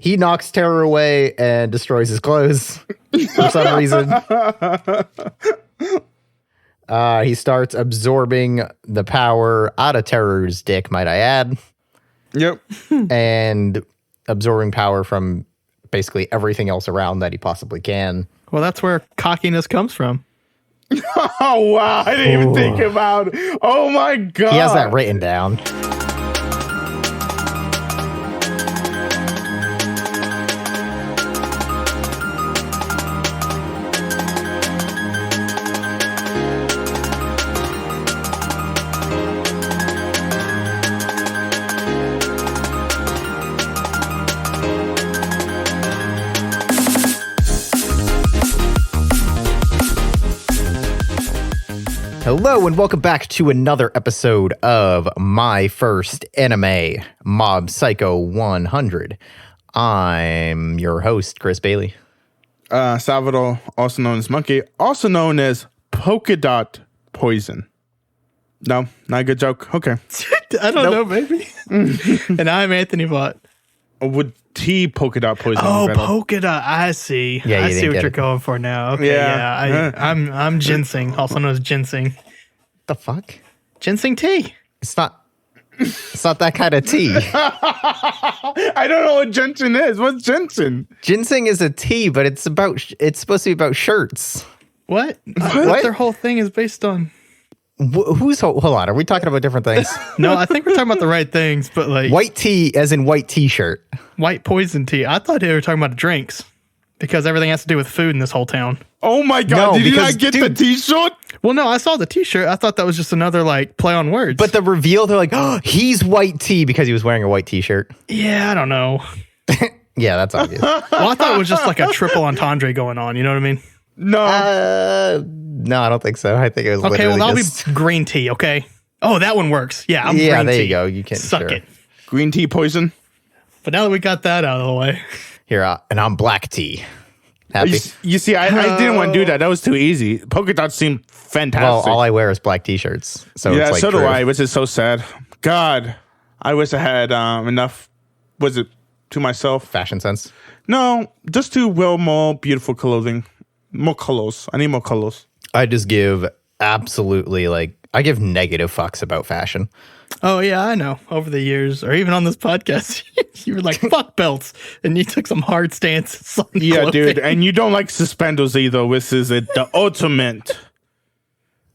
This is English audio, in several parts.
he knocks Teru away and destroys his clothes for some reason. He starts absorbing the power out of Teru's dick, might I add. Yep. And absorbing power from basically everything else around that he possibly can. Well, that's where cockiness comes from. Oh, wow. I didn't even think about it. Oh, my God. He has that written down. Hello and welcome back to another episode of My First Anime, Mob Psycho 100. I'm your host, Chris Bailey. Salvador, also known as Monkey, also known as Polka Dot Poison. No, not a good joke. Okay. I don't know, maybe. And I'm Anthony Vaught. Would T Polka Dot Poison? Oh, polka dot. I see. Yeah, I see what you're it. going for now. Okay, yeah. I'm ginseng, also known as ginseng. The fuck? Ginseng tea. It's not that kind of tea. I don't know what ginseng is. What's ginseng? Ginseng is a tea, but it's supposed to be about shirts. What? What? Their whole thing is based on. Hold on, are we talking about different things? No, I think we're talking about the right things, but like White tea as in white t-shirt. white poison tea. I thought they were talking about drinks because everything has to do with food in this whole town. Oh my God. No, Did you because, not get dude, the t-shirt? Well, no, I saw the t-shirt. I thought that was just another like play on words. But the reveal, they're like, oh, he's white tea because he was wearing a white t-shirt. yeah, I don't know. Yeah, that's obvious. Well, I thought it was just like a triple entendre going on. You know what I mean? No. No, I don't think so. I think it was Okay, well, literally that'll just... be green tea, okay? Oh, that one works. Yeah, I'm Yeah, green there tea. you go. You can Suck sure. it. Green tea poison. But now that we got that out of the way. Here, and I'm black tea. Happy? You see, I didn't want to do that. That was too easy. Polka dots seemed fantastic. Well, all I wear is black t-shirts. So yeah, it's like so do true. I, which is so sad. God, I wish I had enough. Was it to myself? Fashion sense. No, just to wear more beautiful clothing. More colors. I need more colors. I just give absolutely I give negative fucks about fashion. Oh, yeah, I know. Over the years, or even on this podcast, you were like, fuck belts. And you took some hard stances on Yeah, clothing. dude. And you don't like suspenders either, which is the ultimate.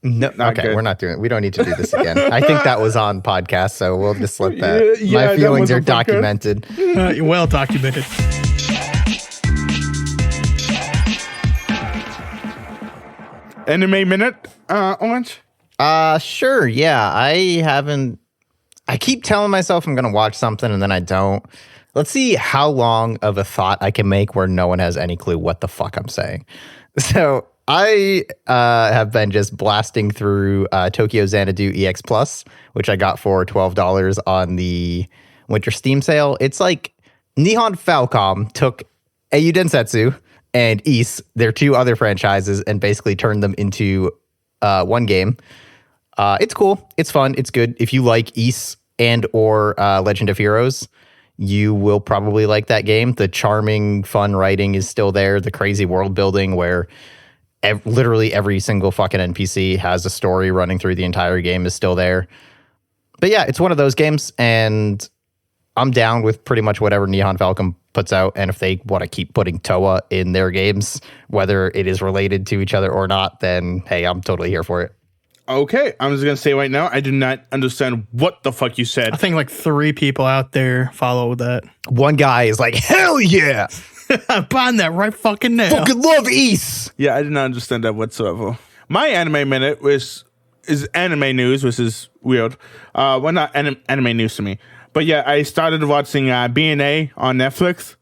No, Not okay, good. we're not doing it. We don't need to do this again. I think that was on podcast, so we'll just let that. Yeah, My that feelings was are on podcast. documented. Well documented. Anime minute, Orange? Sure, yeah. I keep telling myself I'm going to watch something and then I don't. Let's see how long of a thought I can make where no one has any clue what the fuck I'm saying. So I have been just blasting through Tokyo Xanadu EX Plus, which I got for $12 on the winter Steam sale. It's like Nihon Falcom took Eiyu Densetsu and Ys, their two other franchises, and basically turned them into one game. It's cool. It's fun. It's good. If you like Ys and or Legend of Heroes, you will probably like that game. The charming, fun writing is still there. The crazy world building where literally every single fucking NPC has a story running through the entire game is still there. But yeah, it's one of those games, and I'm down with pretty much whatever Nihon Falcom puts out. And if they want to keep putting Toa in their games, whether it is related to each other or not, then hey, I'm totally here for it. Okay, I'm just going to say right now, I do not understand what the fuck you said. I think like 3 people out there follow that. One guy is like, hell yeah! I'm buying that right fucking now. Fucking love Ys! Yeah, I did not understand that whatsoever. My anime minute is anime news, which is weird. Well, not anime news to me. But yeah, I started watching B&A on Netflix.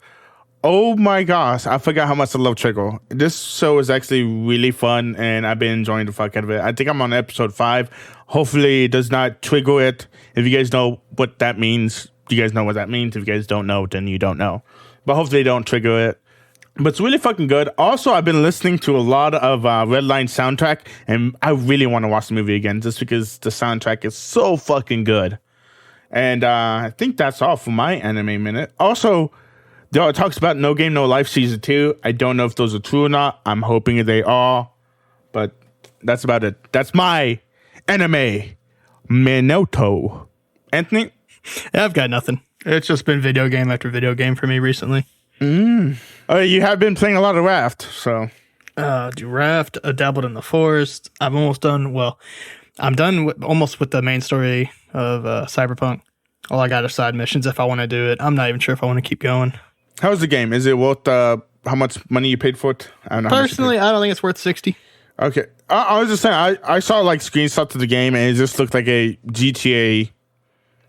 Oh my gosh, I forgot how much I love Trigger. This show is actually really fun, and I've been enjoying the fuck out of it. I think I'm on episode 5. Hopefully it does not trigger it. If you guys know what that means, you guys know what that means. If you guys don't know, then you don't know. But hopefully they don't trigger it. But it's really fucking good. Also, I've been listening to a lot of Redline soundtrack, and I really want to watch the movie again just because the soundtrack is so fucking good. And I think that's all for my anime minute. Also, There are talks about No Game No Life season 2. I don't know if those are true or not. I'm hoping they are, but that's about it. That's my anime Minato. Anthony? Yeah, I've got nothing. It's just been video game after video game for me recently. You have been playing a lot of Raft, so. Do Raft, dabbled in the forest. I'm almost done. Well, I'm done almost with the main story of Cyberpunk. All I got are side missions if I want to do it. I'm not even sure if I want to keep going. How's the game? Is it worth how much money you paid for it? I don't know. Personally, I don't think it's worth 60. Okay. I was just saying, I saw like screenshots of the game and it just looked like a GTA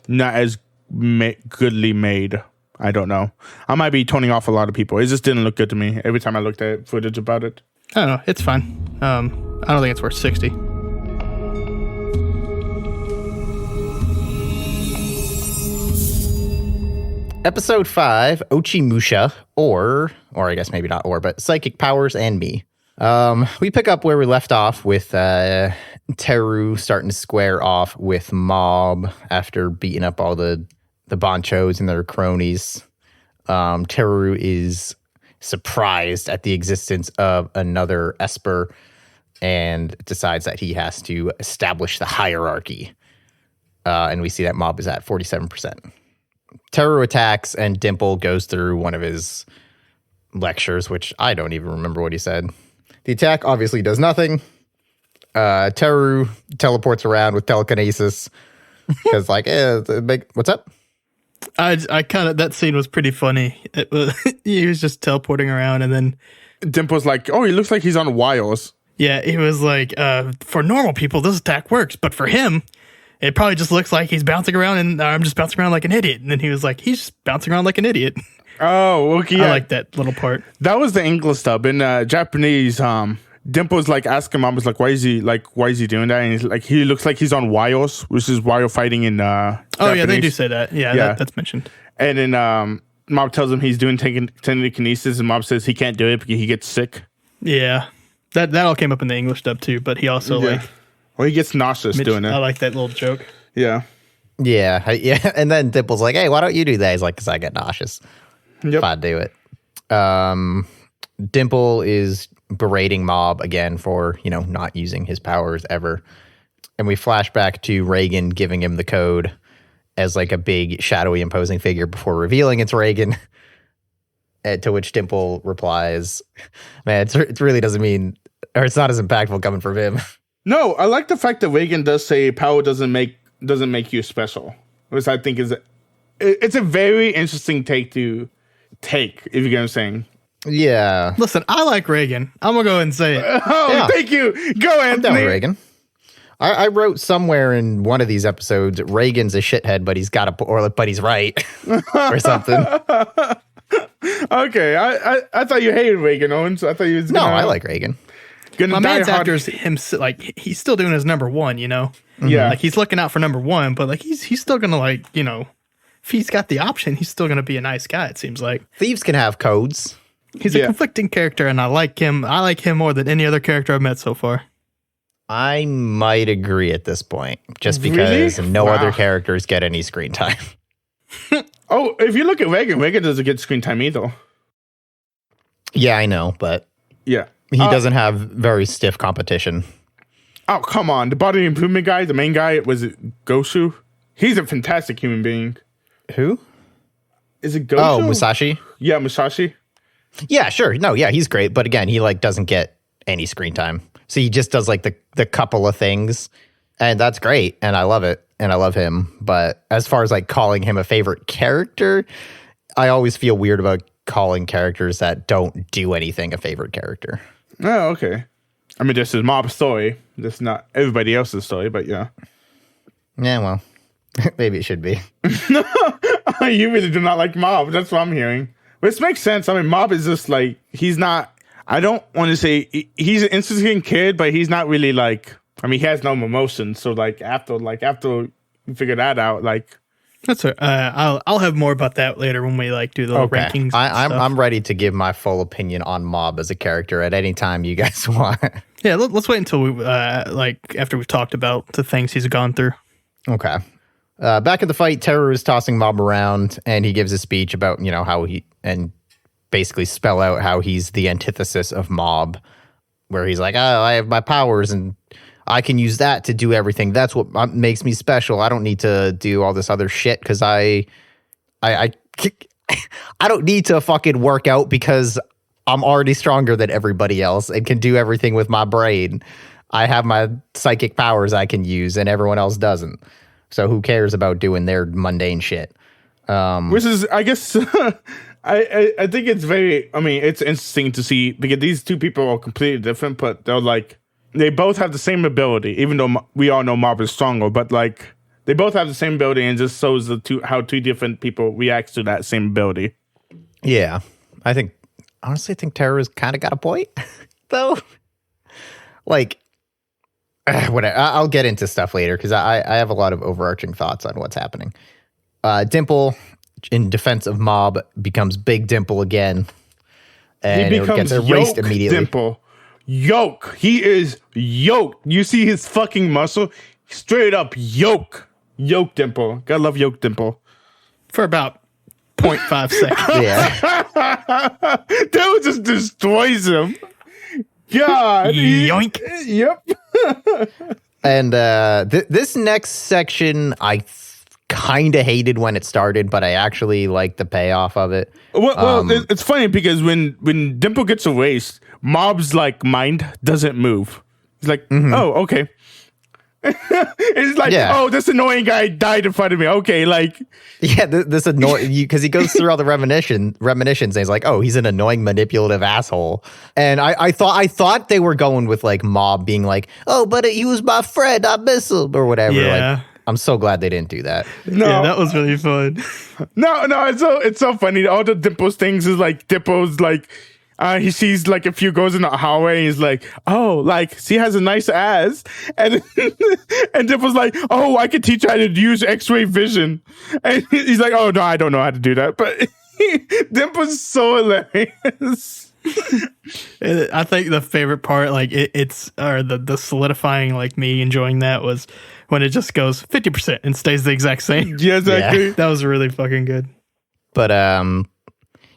not as goodly made. I don't know. I might be turning off a lot of people. It just didn't look good to me every time I looked at footage about it. I don't know. It's fine. I don't think it's worth 60. Episode 5, Ochimusha, or I guess maybe not but Psychic Powers and Me. We pick up where we left off with Teru starting to square off with Mob after beating up all the Bonchos and their cronies. Teru is surprised at the existence of another Esper and decides that he has to establish the hierarchy. And we see that Mob is at 47%. Teru attacks and Dimple goes through one of his lectures, which I don't even remember what he said. The attack obviously does nothing. Teru teleports around with telekinesis because what's up? I kind of, that scene was pretty funny. He was just teleporting around and then Dimple's like, oh, he looks like he's on wires. Yeah, he was like, for normal people, this attack works, but for him, it probably just looks like he's bouncing around and I'm just bouncing around like an idiot. And then he was like, he's just bouncing around like an idiot. Oh, okay. Yeah. I like that little part. That was the English dub. In Japanese, Dimple's like asking Mom, was like, why is he doing that? And he's like, he looks like he's on wires, which is wire fighting in Japanese. Yeah, they do say that. Yeah. That's mentioned. And then Mom tells him he's doing telekinesis, and Mom says he can't do it because he gets sick. Yeah. That all came up in the English dub too, but he also he gets nauseous doing it. I like that little joke. Yeah. Yeah. And then Dimple's like, hey, why don't you do that? He's like, because I get nauseous. Yep. If I do it. Dimple is berating Mob again for, not using his powers ever. And we flash back to Reagan giving him the code as like a big shadowy imposing figure before revealing it's Reagan. To which Dimple replies, man, it really doesn't mean, or it's not as impactful coming from him. No, I like the fact that Reagan does say power doesn't make you special, which I think it's a very interesting take, if you get what I'm saying. Yeah. Listen, I like Reagan. I'm gonna go ahead and say it. Thank you. Go, Anthony. I'm down with Reagan. I wrote somewhere in one of these episodes, Reagan's a shithead, but but he's right, or something. Okay, I thought you hated Reagan, Owens. I thought you was no, I like Reagan. My man's actor's him, like he's still doing his number one, Yeah, like he's looking out for number one, but like he's still gonna if he's got the option, he's still gonna be a nice guy. It seems like thieves can have codes. He's a conflicting character, and I like him. I like him more than any other character I've met so far. I might agree at this point, just because no other characters get any screen time. Oh, if you look at Reagan doesn't get screen time either. Yeah, I know, but yeah. He doesn't have very stiff competition. Oh, come on. The body improvement guy, the main guy, was it Goshu? He's a fantastic human being. Who? Is it Goshu? Oh, Musashi? Yeah, Musashi. Yeah, sure. No, yeah, he's great. But again, he doesn't get any screen time. So he just does the couple of things. And that's great. And I love it. And I love him. But as far as calling him a favorite character, I always feel weird about calling characters that don't do anything a favorite character. Oh, okay. I mean, this is Mob's story. This is not everybody else's story, but yeah. Yeah, well, maybe it should be. You really do not like Mob. That's what I'm hearing. Which makes sense. I mean, Mob is just he's not, I don't want to say, he's an interesting kid, but he's not really he has no emotions. So after you figure that out, that's I'll have more about that later when we do the rankings. I'm ready to give my full opinion on Mob as a character at any time you guys want. Yeah, let's wait until we after we've talked about the things he's gone through. Okay. Back at the fight, Teru is tossing Mob around, and he gives a speech about how he and basically spell out how he's the antithesis of Mob, where he's like, oh, I have my powers and I can use that to do everything. That's what makes me special. I don't need to do all this other shit because I don't need to fucking work out because I'm already stronger than everybody else and can do everything with my brain. I have my psychic powers I can use and everyone else doesn't. So who cares about doing their mundane shit? Which is, I guess, I think it's it's interesting to see because these two people are completely different, but they're like, they both have the same ability, even though we all know Mob is stronger, but like, they both have the same ability and it just shows how two different people react to that same ability. Yeah. Honestly, I think Teru's kind of got a point, though. Like, whatever. I'll get into stuff later because I have a lot of overarching thoughts on what's happening. Dimple, in defense of Mob, becomes Big Dimple again. And he becomes gets erased Yoke immediately. Dimple. Yoke. He is yoked. You see his fucking muscle? Straight up yoke. Yoke Dimple. Gotta love Yoke Dimple. For about 0.5 seconds. Yeah. That just destroys him. God. Yoink. Yep. And this next section, I kind of hated when it started, but I actually liked the payoff of it. Well, it's funny because when Dimple gets erased, Mob's like mind doesn't move. He's like, oh, okay. It's like, oh, this annoying guy died in front of me. Okay, like, yeah, this annoying because he goes through all the reminiscence, and he's like, oh, he's an annoying, manipulative asshole. And I thought they were going with like Mob being like, oh, but he was my friend, I miss him or whatever. Yeah. Like, I'm so glad they didn't do that. no, Yeah, that was really fun. no, it's so funny. All the Dimple's things is like Dimple's like. He sees like a few girls in the hallway. And he's like, "Oh, like she has a nice ass," and and Dimple's like, "Oh, I could teach you how to use X-ray vision," and he's like, "Oh no, I don't know how to do that." But Dimple's so hilarious. I think the favorite part, like the solidifying, like me enjoying that was when it just goes 50% and stays the exact same. Yeah, exactly. Yeah. That was really fucking good. But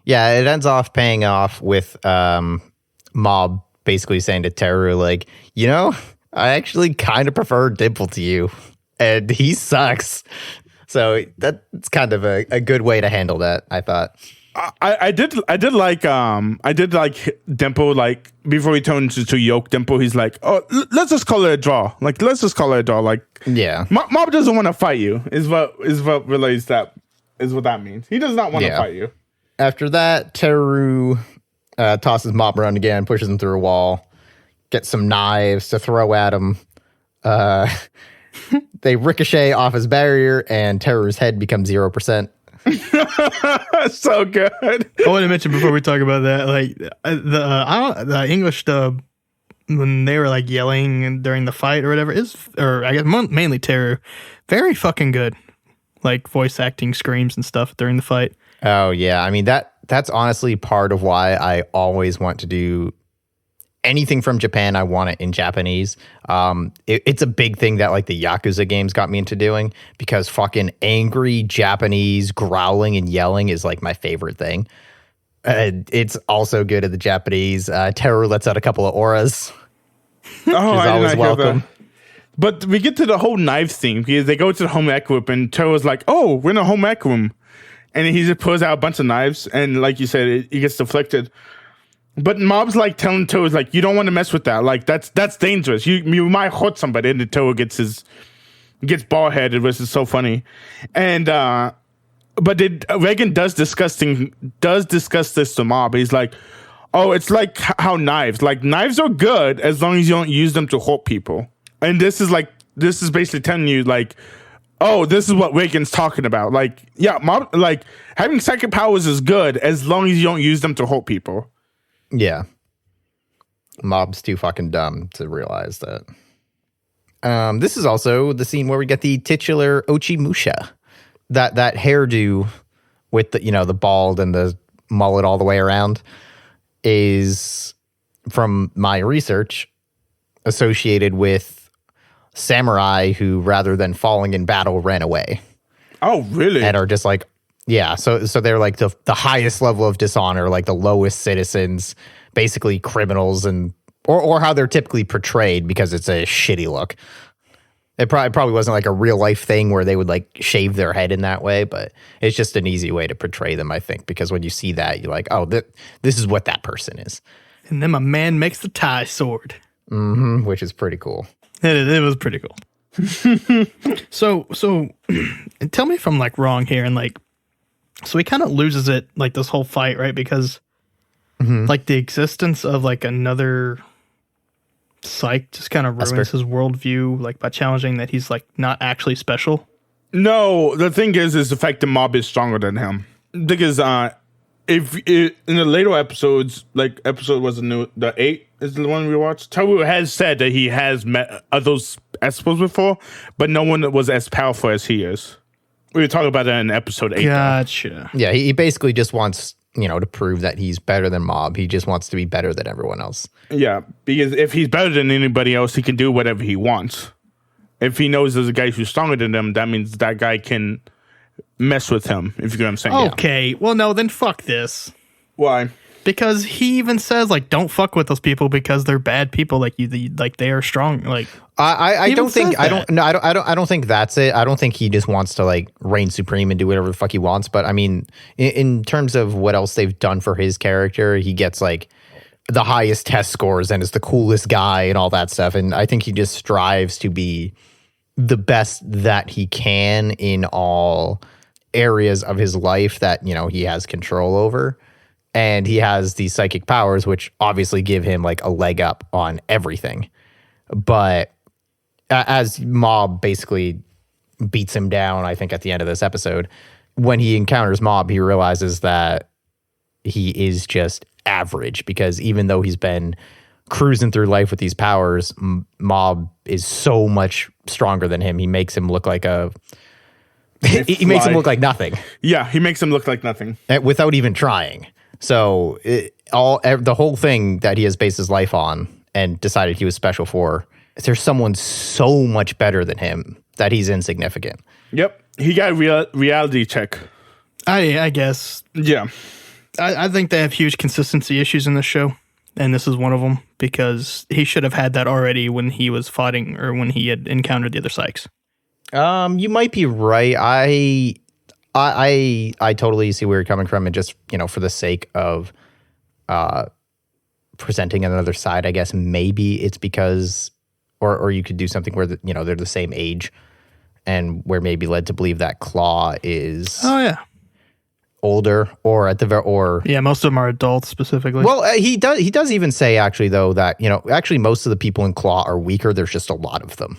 yeah, it ends off paying off with Mob basically saying to Teru, like, you know, I actually kind of prefer Dimple to you, and he sucks. So that's kind of a good way to handle that, I thought. I did like Dimple, like before he turned to Yoke Dimple, he's like, oh, let's just call it a draw. Like, let's just call it a draw. Like, yeah, Mob doesn't want to fight you. Is what relates that is what that means. He does not want to fight you. After that, Teru tosses Mob around again, pushes him through a wall, gets some knives to throw at him. They ricochet off his barrier, and Teru's head becomes 0%. So good. I want to mention before we talk about that, like the English dub when they were like yelling during the fight or whatever or I guess mainly Teru, very fucking good. Like voice acting screams and stuff during the fight. Oh yeah, I mean that's honestly part of why I always want to do anything from Japan. I want it in Japanese. It's a big thing that like the Yakuza games got me into doing because fucking angry Japanese growling and yelling is like my favorite thing. It's also good at the Japanese. Teru lets out a couple of auras. Oh, I always welcome. But we get to the whole knife thing because they go to the home ec room and Teru's like, "Oh, we're in a home ec room," and he just pulls out a bunch of knives and, like you said, he gets deflected. But Mob's like telling Teru, like, you don't want to mess with that. Like that's dangerous. You might hurt somebody. And the Teru gets bald headed, which is so funny. And but Reagan does discuss this to Mob. He's like, oh, it's like how knives are good as long as you don't use them to hurt people. And this is basically telling you like, oh, this is what Reagan's talking about. Like, yeah, Mob, like having psychic powers is good as long as you don't use them to hurt people. Yeah. Mob's too fucking dumb to realize that. This is also the scene where we get the titular Ochimusha. That hairdo with the bald and the mullet all the way around is, from my research, associated with samurai who, rather than falling in battle, ran away. Oh, really? And are just like Yeah, so they're like the highest level of dishonor, like the lowest citizens, basically criminals, and or how they're typically portrayed because it's a shitty look. It probably wasn't like a real life thing where they would like shave their head in that way, but it's just an easy way to portray them, I think, because when you see that, you're like, oh, this is what that person is. And then my man makes the tie sword. Which is pretty cool. It was pretty cool. So tell me if I'm like wrong here, and like, so he kind of loses it like this whole fight, right? Because like the existence of like another psych just kind of ruins his worldview, like by challenging that he's like not actually special. No, the thing is the fact the mob is stronger than him. Because if in the later episodes, like episode was the 8 is the one we watched. Teru has said that he has met those Espos before, but no one was as powerful as he is. We were talking about that in episode 8. Gotcha. Yeah, he basically just wants, to prove that he's better than Mob. He just wants to be better than everyone else. Yeah, because if he's better than anybody else, he can do whatever he wants. If he knows there's a guy who's stronger than him, that means that guy can mess with him, if you get what I'm saying. Okay, well, no, then fuck this. Why? Because he even says, like, don't fuck with those people because they're bad people. Like like they are strong. Like I don't think I don't think that's it. I don't think he just wants to like reign supreme and do whatever the fuck he wants. But I mean, in terms of what else they've done for his character, he gets like the highest test scores and is the coolest guy and all that stuff. And I think he just strives to be the best that he can in all areas of his life that he has control over. And he has these psychic powers, which obviously give him like a leg up on everything. But as Mob basically beats him down, I think at the end of this episode, when he encounters Mob, he realizes that he is just average, because even though he's been cruising through life with these powers, Mob is so much stronger than him. He makes him look like he makes him look like nothing. Yeah, he makes him look like nothing. Without even trying. So the whole thing that he has based his life on and decided he was special for, there's someone so much better than him that he's insignificant. Yep. He got reality check. I guess. Yeah. I think they have huge consistency issues in this show, and this is one of them, because he should have had that already when he was fighting or when he had encountered the other psychs. You might be right. I totally see where you're coming from, and just, for the sake of presenting another side, I guess maybe it's because, or you could do something where they're the same age, and we're maybe led to believe that Claw is older, or most of them are adults specifically. Well, he does even say actually though that actually most of the people in Claw are weaker. There's just a lot of them.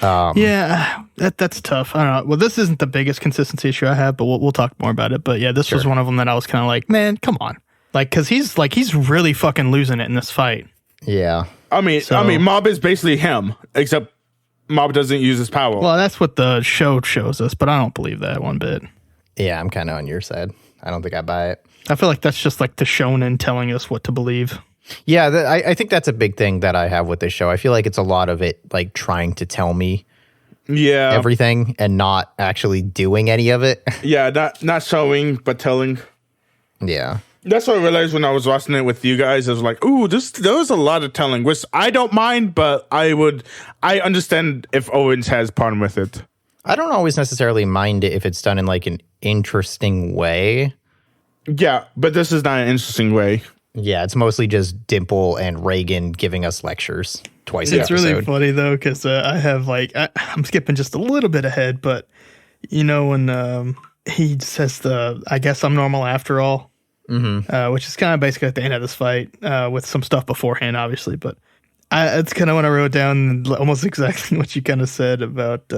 That's tough. I don't know. Well, this isn't the biggest consistency issue I have, but we'll talk more about it. But yeah, this was one of them that I was kind of like, man, come on. Like, because he's really fucking losing it in this fight. Yeah. I mean, Mob is basically him, except Mob doesn't use his power. Well, that's what the show shows us, but I don't believe that one bit. Yeah, I'm kind of on your side. I don't think I buy it. I feel like that's just like the shonen telling us what to believe. Yeah, I think that's a big thing that I have with this show. I feel like it's a lot of it like trying to tell me everything and not actually doing any of it. Yeah, not showing, but telling. Yeah. That's what I realized when I was watching it with you guys. I was like, ooh, there was a lot of telling, which I don't mind, but I understand if Owens has problem with it. I don't always necessarily mind it if it's done in like an interesting way. Yeah, but this is not an interesting way. Yeah, it's mostly just Dimple and Reagan giving us lectures twice an episode. It's really funny, though, because I have, like, I'm skipping just a little bit ahead, but, when he says I guess I'm normal after all, which is kind of basically at the end of this fight, with some stuff beforehand, obviously, but it's kind of when I wrote down almost exactly what you kind of said about,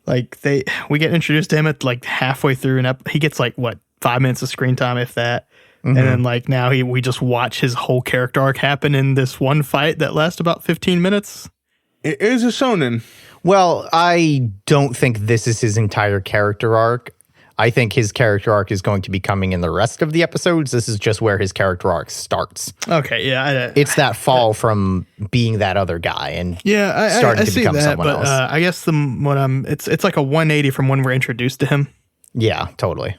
we get introduced to him at, like, halfway through, and he gets, like, 5 minutes of screen time, if that. And then like now we just watch his whole character arc happen in this one fight that lasts about 15 minutes. It is a shonen. Well, I don't think this is his entire character arc. I think his character arc is going to be coming in the rest of the episodes. This is just where his character arc starts. Okay, yeah. It's that fall from being that other guy and starting to become someone else. I guess it's like a 180 from when we're introduced to him. Yeah, totally.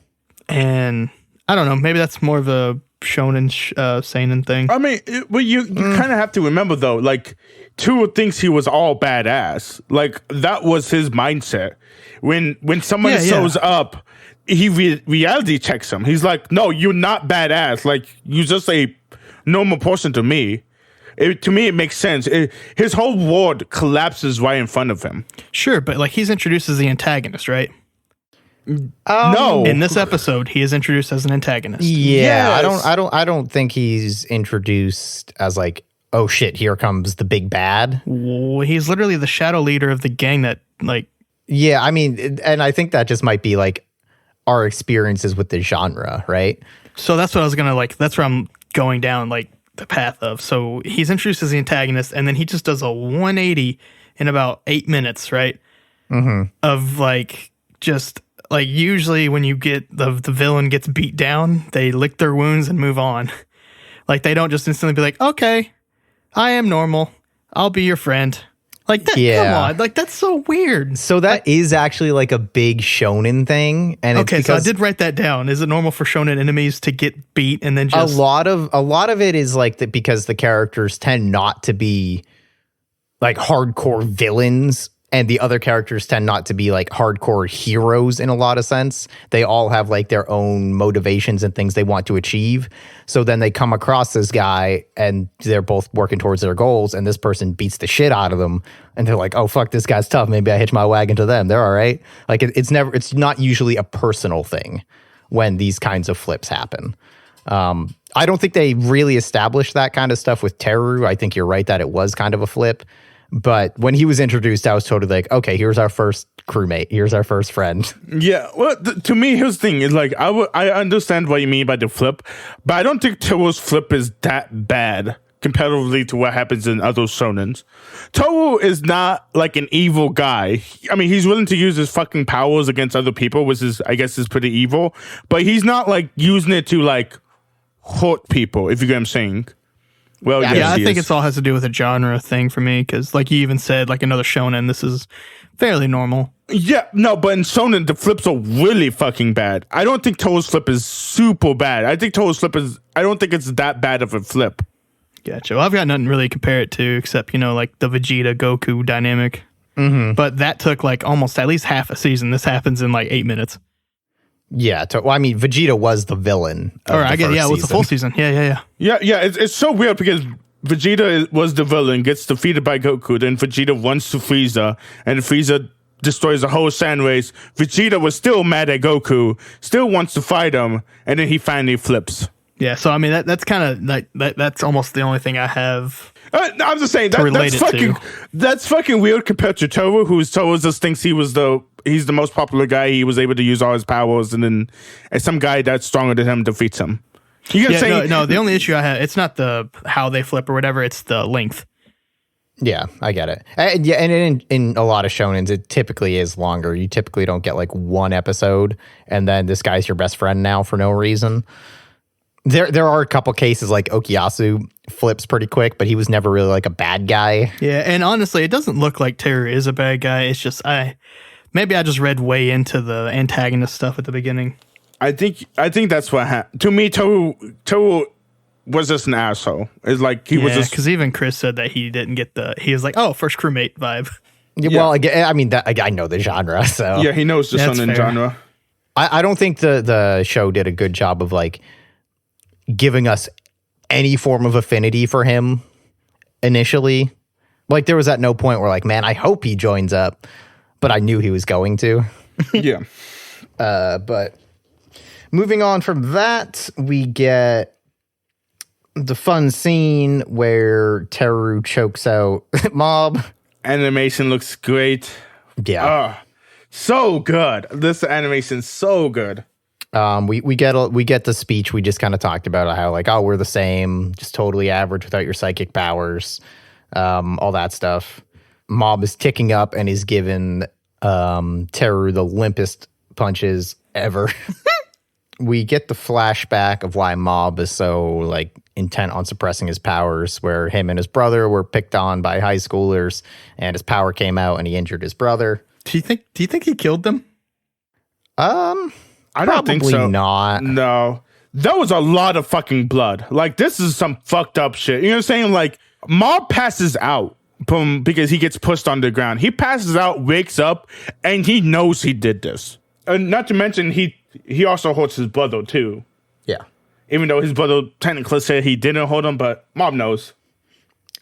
And I don't know, maybe that's more of a shonen seinen thing. I mean, you kind of have to remember though, like Teru thinks he was all badass. Like that was his mindset. When somebody shows up, he reality checks him. He's like, "No, you're not badass. Like you're just a normal person to me." To me, it makes sense. His whole world collapses right in front of him. Sure, but like he's introduced as the antagonist, right? No, in this episode, he is introduced as an antagonist. Yeah, Yes. I don't think he's introduced as like, oh shit, here comes the big bad. Well, he's literally the shadow leader of the gang that like. Yeah, I mean, and I think that just might be like our experiences with the genre, right? So that's what I was gonna like. That's where I'm going down like the path of. So he's introduced as the antagonist, and then he just does a 180 in about 8 minutes, right? Of like just. Like usually when you get the villain gets beat down, they lick their wounds and move on. Like they don't just instantly be like, okay, I am normal. I'll be your friend. Like that, come on. Like that's so weird. So that is actually like a big shonen thing. And Okay, it's so I because did write that down. Is it normal for shonen enemies to get beat and then just a lot of it is like that because the characters tend not to be like hardcore villains. And the other characters tend not to be like hardcore heroes in a lot of sense. They all have like their own motivations and things they want to achieve. So then they come across this guy and they're both working towards their goals. And this person beats the shit out of them. And they're like, oh, fuck, this guy's tough. Maybe I hitch my wagon to them. They're all right. Like it's not usually a personal thing when these kinds of flips happen. I don't think they really established that kind of stuff with Teru. I think you're right that it was kind of a flip. But when he was introduced, I was totally like, okay, here's our first crewmate. Here's our first friend. Yeah, well, to me, here's the thing: is like I understand what you mean by the flip, but I don't think Teru's flip is that bad comparatively to what happens in other shonens. Teru is not like an evil guy. I mean, he's willing to use his fucking powers against other people, which is, I guess, is pretty evil. But he's not like using it to like hurt people. If you get what I'm saying. Well, yeah, I think it's it's all has to do with a genre thing for me because, like you even said, like another shonen, this is fairly normal. Yeah, no, but in shonen, the flips are really fucking bad. I don't think Toru's flip is super bad. I think Toru's flip is. I don't think it's that bad of a flip. Gotcha. Well, I've got nothing really to compare it to except like the Vegeta Goku dynamic. But that took like almost at least half a season. This happens in like 8 minutes. Yeah. I mean, Vegeta was the villain. Or I guess, yeah, it was the full season. Yeah. Yeah. It's so weird because Vegeta was the villain, gets defeated by Goku, then Vegeta runs to Frieza, and Frieza destroys the whole sand race. Vegeta was still mad at Goku, still wants to fight him, and then he finally flips. Yeah, so I mean that's kind of like that's almost the only thing I have. I'm just saying that's fucking weird compared to Teru, Teru just thinks he's the most popular guy. He was able to use all his powers, and then some guy that's stronger than him defeats him. You can say no. The only issue I have, it's not the how they flip or whatever. It's the length. Yeah, I get it. And in a lot of shonens, it typically is longer. You typically don't get like one episode, and then this guy's your best friend now for no reason. There are a couple cases like Okuyasu flips pretty quick, but he was never really like a bad guy. Yeah, and honestly, it doesn't look like Teru is a bad guy. It's just maybe I just read way into the antagonist stuff at the beginning. I think that's what happened. To me, Teru was just an asshole. It's like he was just, because even Chris said that he didn't get he was like, oh, first crewmate vibe. Yeah. Well, I mean, I know the genre, so yeah, he knows the shonen genre. I don't think the show did a good job of like giving us any form of affinity for him initially. Like there was at no point where like, man, I hope he joins up, but I knew he was going to. Yeah. But moving on from that, we get the fun scene where Teru chokes out Mob. Animation looks great. Yeah. So good. This animation's so good. We get the speech we just kind of talked about, how like, oh, we're the same, just totally average without your psychic powers, all that stuff. Mob is ticking up and he's given Teru the limpest punches ever. We get the flashback of why Mob is so like intent on suppressing his powers, where him and his brother were picked on by high schoolers and his power came out and he injured his brother. Do you think he killed them? I don't think Probably so. not. No. That was a lot of fucking blood. Like, this is some fucked up shit. You know what I'm saying? Like, Mob passes out because he gets pushed on the ground. He passes out, wakes up, and he knows he did this. And not to mention, he also holds his brother, too. Yeah. Even though his brother technically said he didn't hold him, but Mob knows.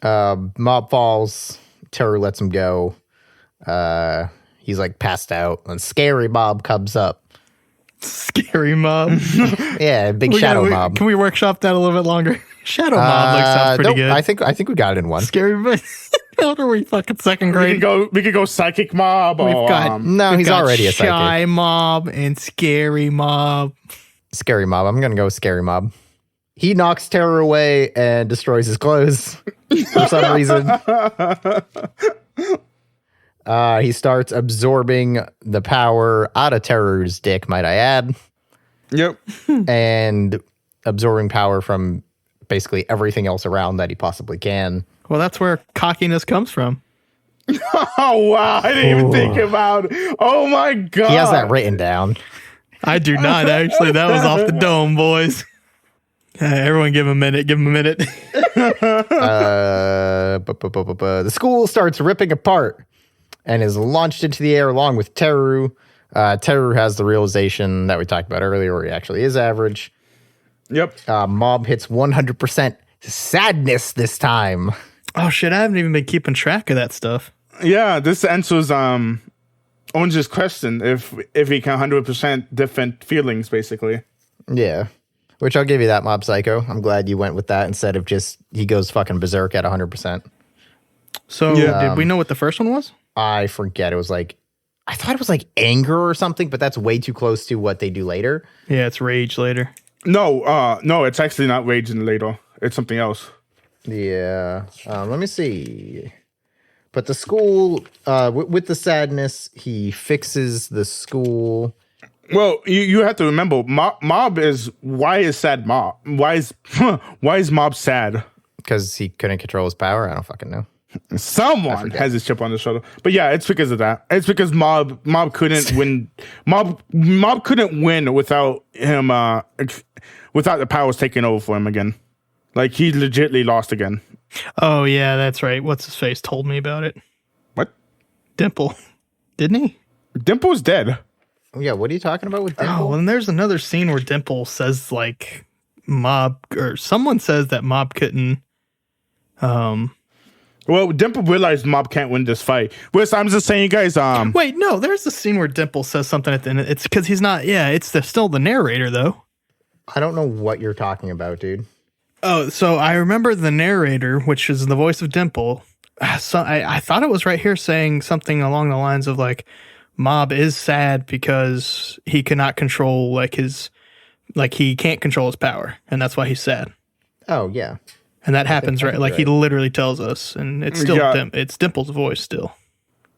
Mob falls. Teru lets him go. He's like passed out. And Scary Mob comes up. Scary Mob. Yeah, big shadow mob. Can we workshop that a little bit longer? Shadow Mob like sounds pretty good. I think we got it in one. Scary Mob. How are we fucking second grade? We could go Psychic Mob. We've got he's already a psychic. Shy Mob and Scary Mob. Scary Mob. I'm gonna go with Scary Mob. He knocks Teru away and destroys his clothes for some reason. He starts absorbing the power out of Teru's dick, might I add. Yep. And absorbing power from basically everything else around that he possibly can. Well, that's where cockiness comes from. Oh, wow. I didn't even think about it. Oh, my God. He has that written down. I do not, actually. That was off the dome, boys. Everyone give him a minute. Give him a minute. The school starts ripping apart and is launched into the air along with Teru. Teru has the realization that we talked about earlier where he actually is average. Yep. Mob hits 100% sadness this time. Oh, shit. I haven't even been keeping track of that stuff. Yeah, this answers Owen's question if he can 100% different feelings, basically. Yeah. Which I'll give you that, Mob Psycho. I'm glad you went with that instead of just he goes fucking berserk at 100%. So did we know what the first one was? I forget. I thought it was like anger or something, but that's way too close to what they do later. Yeah, it's rage later. No, it's actually not rage in later. It's something else. Yeah. Let me see. But the school, with the sadness, he fixes the school. Well, you have to remember, Mob is why is sad Mob? Why is Mob sad? Because he couldn't control his power. I don't fucking know. Someone has his chip on the shoulder, but yeah, it's because of that. It's because Mob couldn't win. Mob couldn't win without him. Without the powers taking over for him again. Like he legitimately lost again. Oh yeah, that's right. What's his face told me about it. What? Dimple, didn't he? Dimple's dead. Yeah, what are you talking about with Dimple? Oh, and there's another scene where Dimple says like Mob or someone says that Mob couldn't. Well, Dimple realized Mob can't win this fight. Which I'm just saying, you guys. Wait, no, there's a scene where Dimple says something at the end. It's because he's not. Yeah, it's still the narrator though. I don't know what you're talking about, dude. Oh, so I remember the narrator, which is the voice of Dimple. So I thought it was right here saying something along the lines of like, Mob is sad because he cannot control he can't control his power, and that's why he's sad. Oh yeah, and that happens right. Like he literally tells us, and it's still it's Dimple's voice still.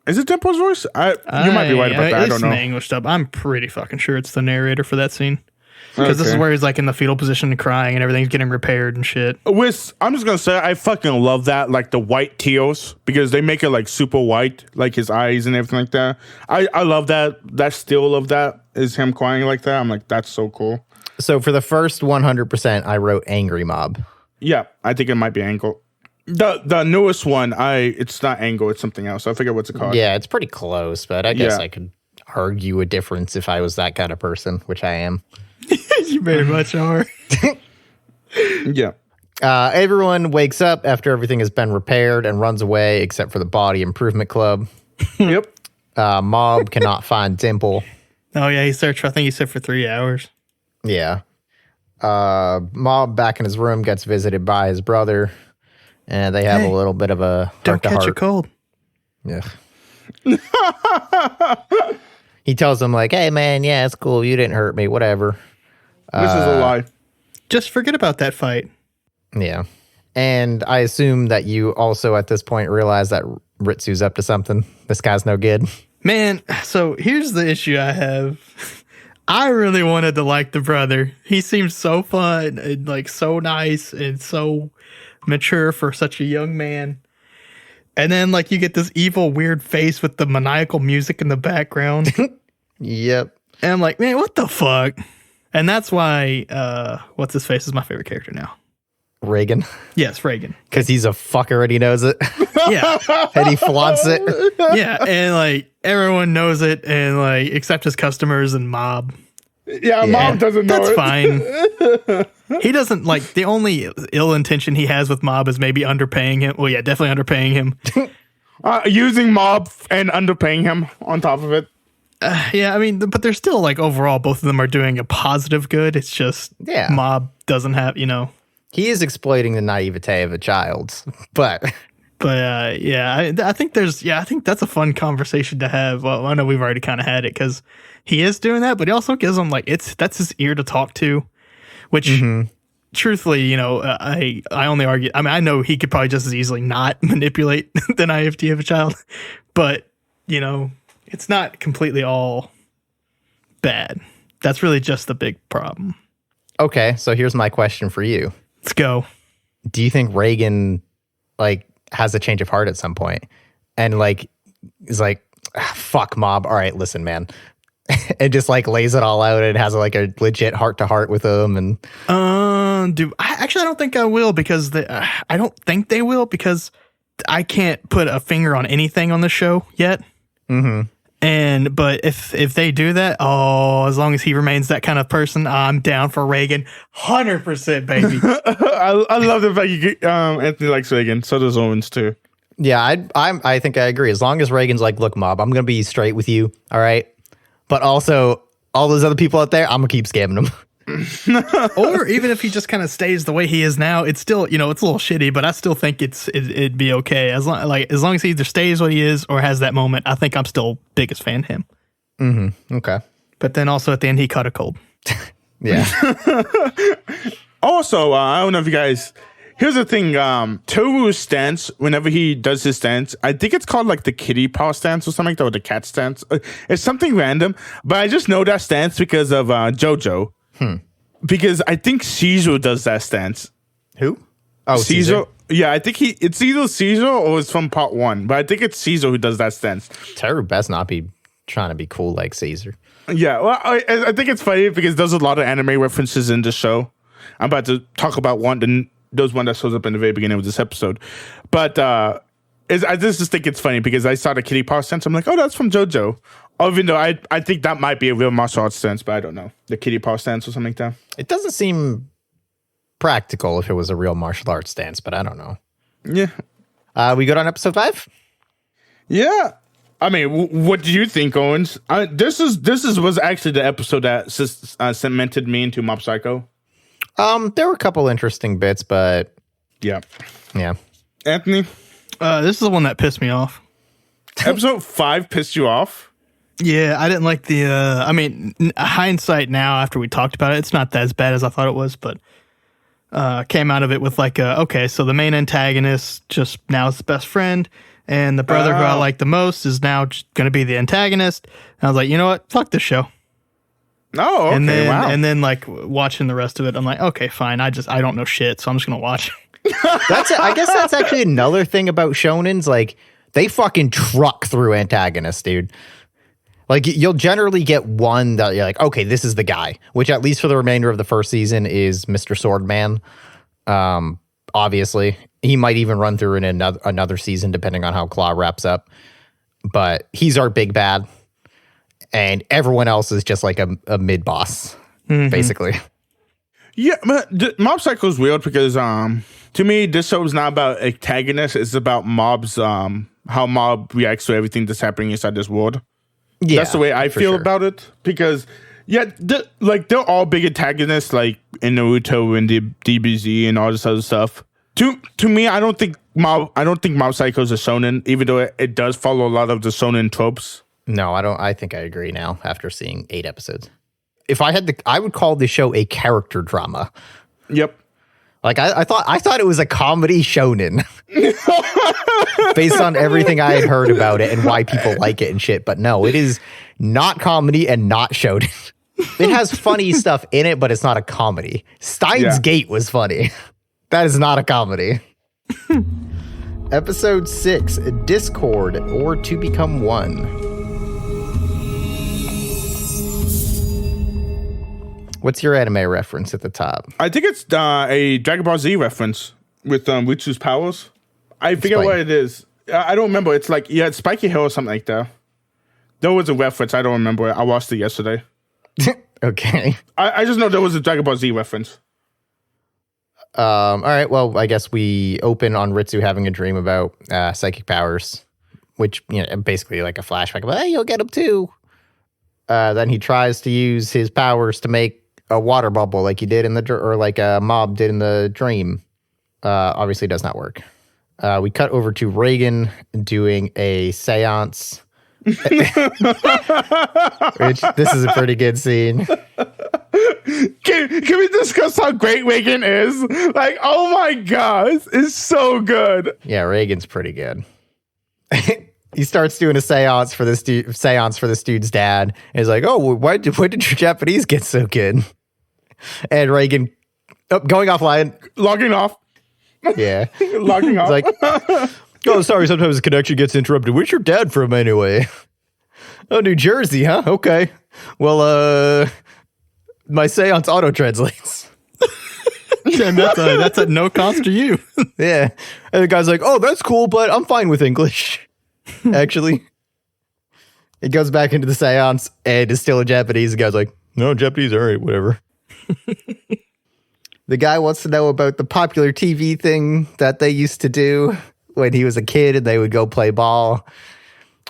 Is it Dimple's voice? You might be right about that. I don't know. It's the English dub. I'm pretty fucking sure it's the narrator for that scene. Because this is where he's like in the fetal position and crying and everything's getting repaired and shit. I'm just going to say, I fucking love that. Like the white tears, because they make it like super white, like his eyes and everything like that. I love that. That still of that is him crying like that. I'm like, that's so cool. So for the first 100%, I wrote Angry Mob. Yeah, I think it might be Angle. The newest one, it's not Angle, it's something else. I forget what's it called. Yeah, it's pretty close, but I guess I could argue a difference if I was that kind of person, which I am. You very much are. Yeah. Everyone wakes up after everything has been repaired and runs away except for the Body Improvement Club. Yep. Mob cannot find Dimple. Oh, yeah, he searched, I think he said for 3 hours. Yeah. Mob back in his room gets visited by his brother, and they have a little bit of a don't catch heart-to-heart. a cold. Yeah. He tells him like, hey, man, yeah, it's cool. You didn't hurt me. Whatever. This is a lie. Just forget about that fight. Yeah. And I assume that you also at this point realize that Ritsu's up to something. This guy's no good. Man, so here's the issue I have. I really wanted to like the brother. He seems so fun and like so nice and so mature for such a young man. And then like you get this evil weird face with the maniacal music in the background. Yep. And I'm like, man, what the fuck? And that's why what's his face is my favorite character now. Reagan. Yes, Reagan. Because he's a fucker and he knows it. Yeah. And he flaunts it. Yeah, and like everyone knows it, and like except his customers and Mob. Yeah, Mob doesn't know That's it. fine. He doesn't like the only ill intention he has with Mob is maybe underpaying him. Well, yeah, definitely underpaying him. Using Mob and underpaying him on top of it. Yeah, I mean, but they're still like overall, both of them are doing a positive good. It's just Mob doesn't have, He is exploiting the naivete of a child, but I think I think that's a fun conversation to have. Well, I know we've already kind of had it because he is doing that, but he also gives him like that's his ear to talk to, which truthfully, I only argue. I mean, I know he could probably just as easily not manipulate the naivety of a child, but it's not completely all bad. That's really just the big problem. Okay, so here's my question for you. Let's go. Do you think Reagan has a change of heart at some point and is like, fuck Mob, all right, listen, man, and just lays it all out and has a legit heart to heart with him? And I don't think I will because I don't think they will because I can't put a finger on anything on the show yet. But if they do that, as long as he remains that kind of person, I'm down for Reagan, 100%, baby. I love the fact Anthony likes Reagan. So does Owens too. Yeah, I think I agree. As long as Reagan's like, look, Mob, I'm gonna be straight with you, all right. But also, all those other people out there, I'm gonna keep scamming them. Or even if he just kind of stays the way he is now, it's still, it's a little shitty, but I still think it'd be okay as long as he either stays what he is or has that moment. I think I'm still biggest fan of him. Okay. But then also at the end, he caught a cold. Yeah. Also, I don't know if you guys. Here's the thing. Teru's stance, whenever he does his stance, I think it's called the kitty paw stance or something like that, or the cat stance. It's something random, but I just know that stance because of JoJo. Because I think Caesar does that stance. Who? Oh, Caesar. Yeah, I think it's either Caesar or it's from part 1, but I think it's Caesar who does that stance. Teru best not be trying to be cool like Caesar. Yeah, well, I think it's funny because there's a lot of anime references in the show. I'm about to talk about one, there's one that shows up in the very beginning of this episode. But I just think it's funny because I saw the kitty paw stance. I'm like, oh, that's from JoJo. Even though I think that might be a real martial arts stance, but I don't know. The kitty paw stance or something like that. It doesn't seem practical if it was a real martial arts stance, but I don't know. Yeah. We good on episode 5? Yeah. I mean, what do you think, Owens? This was actually the episode that cemented me into Mob Psycho. There were a couple interesting bits, but yeah. Anthony, this is the one that pissed me off. Episode 5 pissed you off? Yeah, I didn't like the. I mean, hindsight now after we talked about it, it's not as bad as I thought it was, but came out of it with okay, so the main antagonist just now is the best friend, and the brother who I like the most is now going to be the antagonist. And I was like, you know what? Fuck this show. Oh, okay, and then watching the rest of it, I'm like, okay, fine. I don't know shit, so I'm just gonna watch. I guess that's actually another thing about shonens. They fucking truck through antagonists, dude. You'll generally get one that you're like, okay, this is the guy. Which at least for the remainder of the first season is Mr. Swordman. Obviously, he might even run through in another season depending on how Claw wraps up. But he's our big bad. And everyone else is just a mid boss, basically. Yeah, but Mob Psycho is weird because to me this show is not about antagonists. It's about mobs. How Mob reacts to everything that's happening inside this world. Yeah, that's the way I feel about it. Because they're all big antagonists, like in Naruto and the DBZ and all this other stuff. To me, I don't think Mob Psycho is a shonen, even though it does follow a lot of the shonen tropes. No, I don't. I think I agree now after seeing 8 episodes. If I had I would call this show a character drama. Yep. I thought it was a comedy shonen based on everything I had heard about it and why people like it and shit. But no, it is not comedy and not shonen. It has funny stuff in it, but it's not a comedy. Steins Gate was funny. That is not a comedy. Episode 6, Discord or To Become One. What's your anime reference at the top? I think it's a Dragon Ball Z reference with Ritsu's powers. I forget what it is. I don't remember. It's like, it's Spiky Hill or something like that. There was a reference. I don't remember it. I watched it yesterday. Okay. I just know there was a Dragon Ball Z reference. All right. Well, I guess we open on Ritsu having a dream about psychic powers, which, basically like a flashback of, hey, you'll get them too. Then he tries to use his powers to make a water bubble like he did or like a mob did in the dream. Obviously does not work. We cut over to Reagan doing a seance. Which, this is a pretty good scene. Can we discuss how great Reagan is? Like, oh my gosh, it's so good. Yeah, Reagan's pretty good. He starts doing a seance for this dude's dad. And he's like, "Oh, why did your Japanese get so good?" And Reagan, going offline, logging off. Yeah, logging off. Like, "Oh, sorry. Sometimes the connection gets interrupted. Where's your dad from anyway?" "Oh, New Jersey, huh? Okay. Well, my seance auto translates." And that's at no cost to you. Yeah, and the guy's like, "Oh, that's cool, but I'm fine with English." Actually, it goes back into the seance and is still in Japanese. The guy's like, "No, Japanese, all right, whatever." The guy wants to know about the popular TV thing that they used to do when he was a kid and they would go play ball.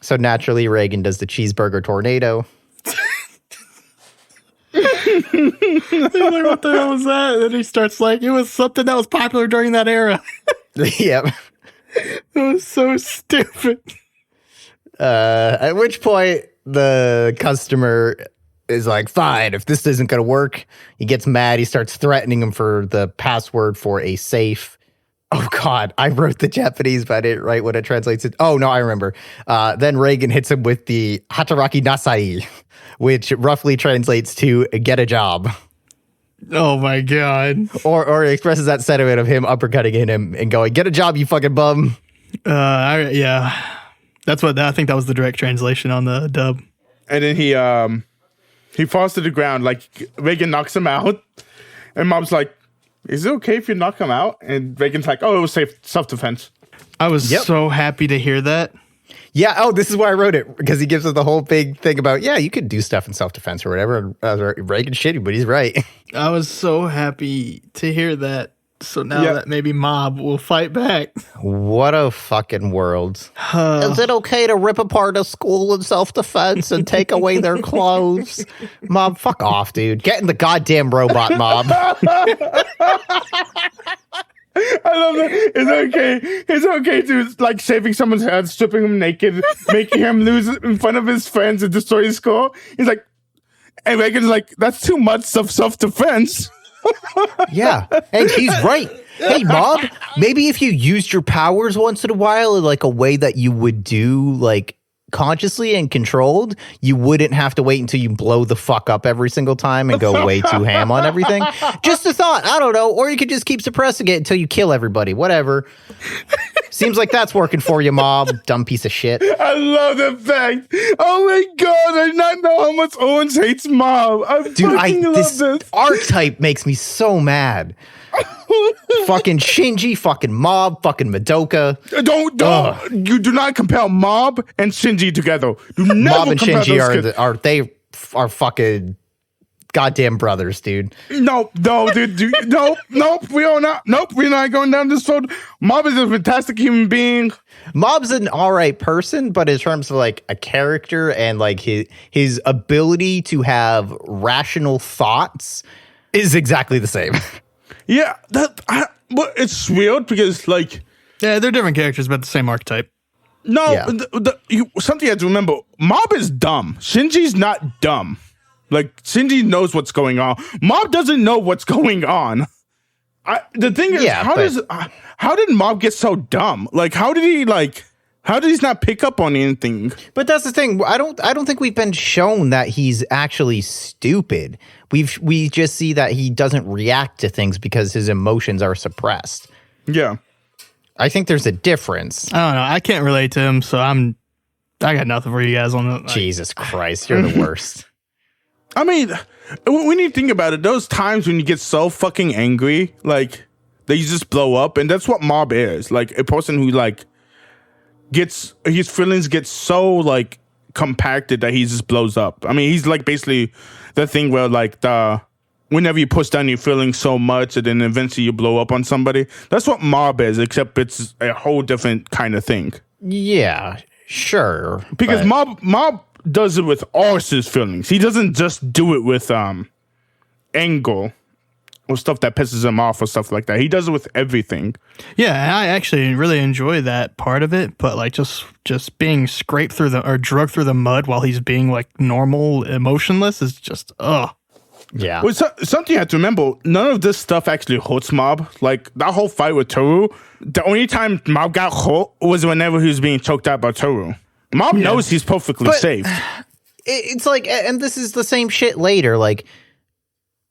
So naturally, Reagan does the cheeseburger tornado. Like, what the hell was that? And then he starts like, it was something that was popular during that era. Yep. It was so stupid. At which point, the customer is like, "Fine, if this isn't going to work." He gets mad. He starts threatening him for the password for a safe. Oh, God. I wrote the Japanese, but I didn't write what it translates to. Oh, no, I remember. Then Reagan hits him with the Hataraki Nasai, which roughly translates to "get a job." Oh, my God. Or it expresses that sentiment of him uppercutting him and going, "Get a job, you fucking bum." Yeah. That's what I think that was the direct translation on the dub. And then he falls to the ground. Like, Reagan knocks him out. And Mom's like, "Is it okay if you knock him out?" And Reagan's like, "Oh, it was self-defense." I was so happy to hear that. Yeah. Oh, this is why I wrote it, because he gives us the whole big thing about, you could do stuff in self-defense or whatever. Reagan's shitty, but he's right. I was so happy to hear that. So now that maybe Mob will fight back. What a fucking world. Is it okay to rip apart a school in self-defense and take away their clothes? Mob, fuck off, dude. Get in the goddamn robot, Mob. I love that. It's okay to, like, shaving someone's head, stripping him naked, making him lose in front of his friends and destroy his school. He's like, and Reagan's like, "That's too much of self-defense." Yeah, and he's right. Hey, Mob, maybe if you used your powers once in a while in like a way that you would do like consciously and controlled, you wouldn't have to wait until you blow the fuck up every single time and go way too ham on everything. Just a thought. I don't know. Or you could just keep suppressing it until you kill everybody. Whatever. Seems like that's working for you, Mob. Dumb piece of shit. I love that fact. Oh my God, I did not know how much Owens hates Mob. I love this. R-Type makes me so mad. Fucking Shinji, fucking Mob, fucking Madoka. Don't. You do not compare Mob and Shinji together. Do never Mob and compare Shinji are fucking goddamn brothers, dude. No, dude. Nope. We're not going down this road. Mob is a fantastic human being. Mob's an all right person, but in terms of like a character and like his ability to have rational thoughts is exactly the same. Yeah, but it's weird because, like, yeah, they're different characters, but the same archetype. No, something you have to remember: Mob is dumb. Shinji's not dumb. Like, Shinji knows what's going on. Mob doesn't know what's going on. The thing is, how did Mob get so dumb? Like, how did he not pick up on anything? But that's the thing. I don't think we've been shown that he's actually stupid. We just see that he doesn't react to things because his emotions are suppressed. Yeah. I think there's a difference. I don't know. I can't relate to him, so I got nothing for you guys on that. Jesus Christ, you're the worst. I mean, when you think about it, those times when you get so fucking angry, like, that you just blow up, and that's what mob is. Like, a person who, like, gets, his feelings get so, like, compacted that he just blows up. I mean, he's, like, basically the thing where, like, whenever you push down your feelings so much and then eventually you blow up on somebody, that's what mob is, except it's a whole different kind of thing. Yeah, sure. Because mob does it with all his feelings. He doesn't just do it with anger or stuff that pisses him off or stuff like that. He does it with everything. Yeah, I actually really enjoy that part of it, but like just being scraped through or drugged through the mud while he's being like normal, emotionless is just Yeah. Well, something you have to remember, none of this stuff actually hurts Mob. Like, that whole fight with Teru, the only time Mob got hurt was whenever he was being choked out by Teru. Mob knows he's perfectly safe. It's like, and this is the same shit later. Like,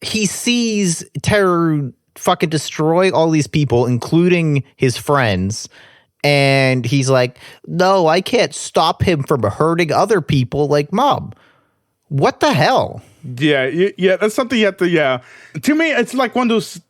he sees Teru fucking destroy all these people, including his friends, and he's like, no, I can't stop him from hurting other people like Mob. What the hell? Yeah, that's something you have to, To me, it's like one of those,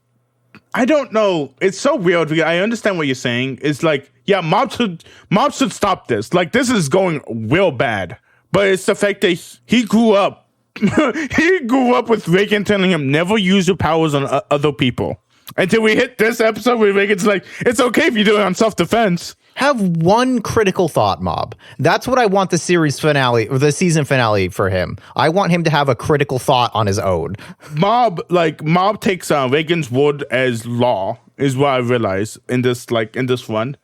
I don't know. It's so weird. Because I understand what you're saying. It's like, Mob should stop this. Like, this is going real bad. But it's the fact that he grew up. He grew up with Reagan telling him, never use your powers on other people. Until we hit this episode where Reagan's like, it's okay if you do it on self-defense. Have one critical thought, Mob. That's what I want the series finale or the season finale for him. I want him to have a critical thought on his own. Mob takes Reagan's word as law, is what I realize in this run.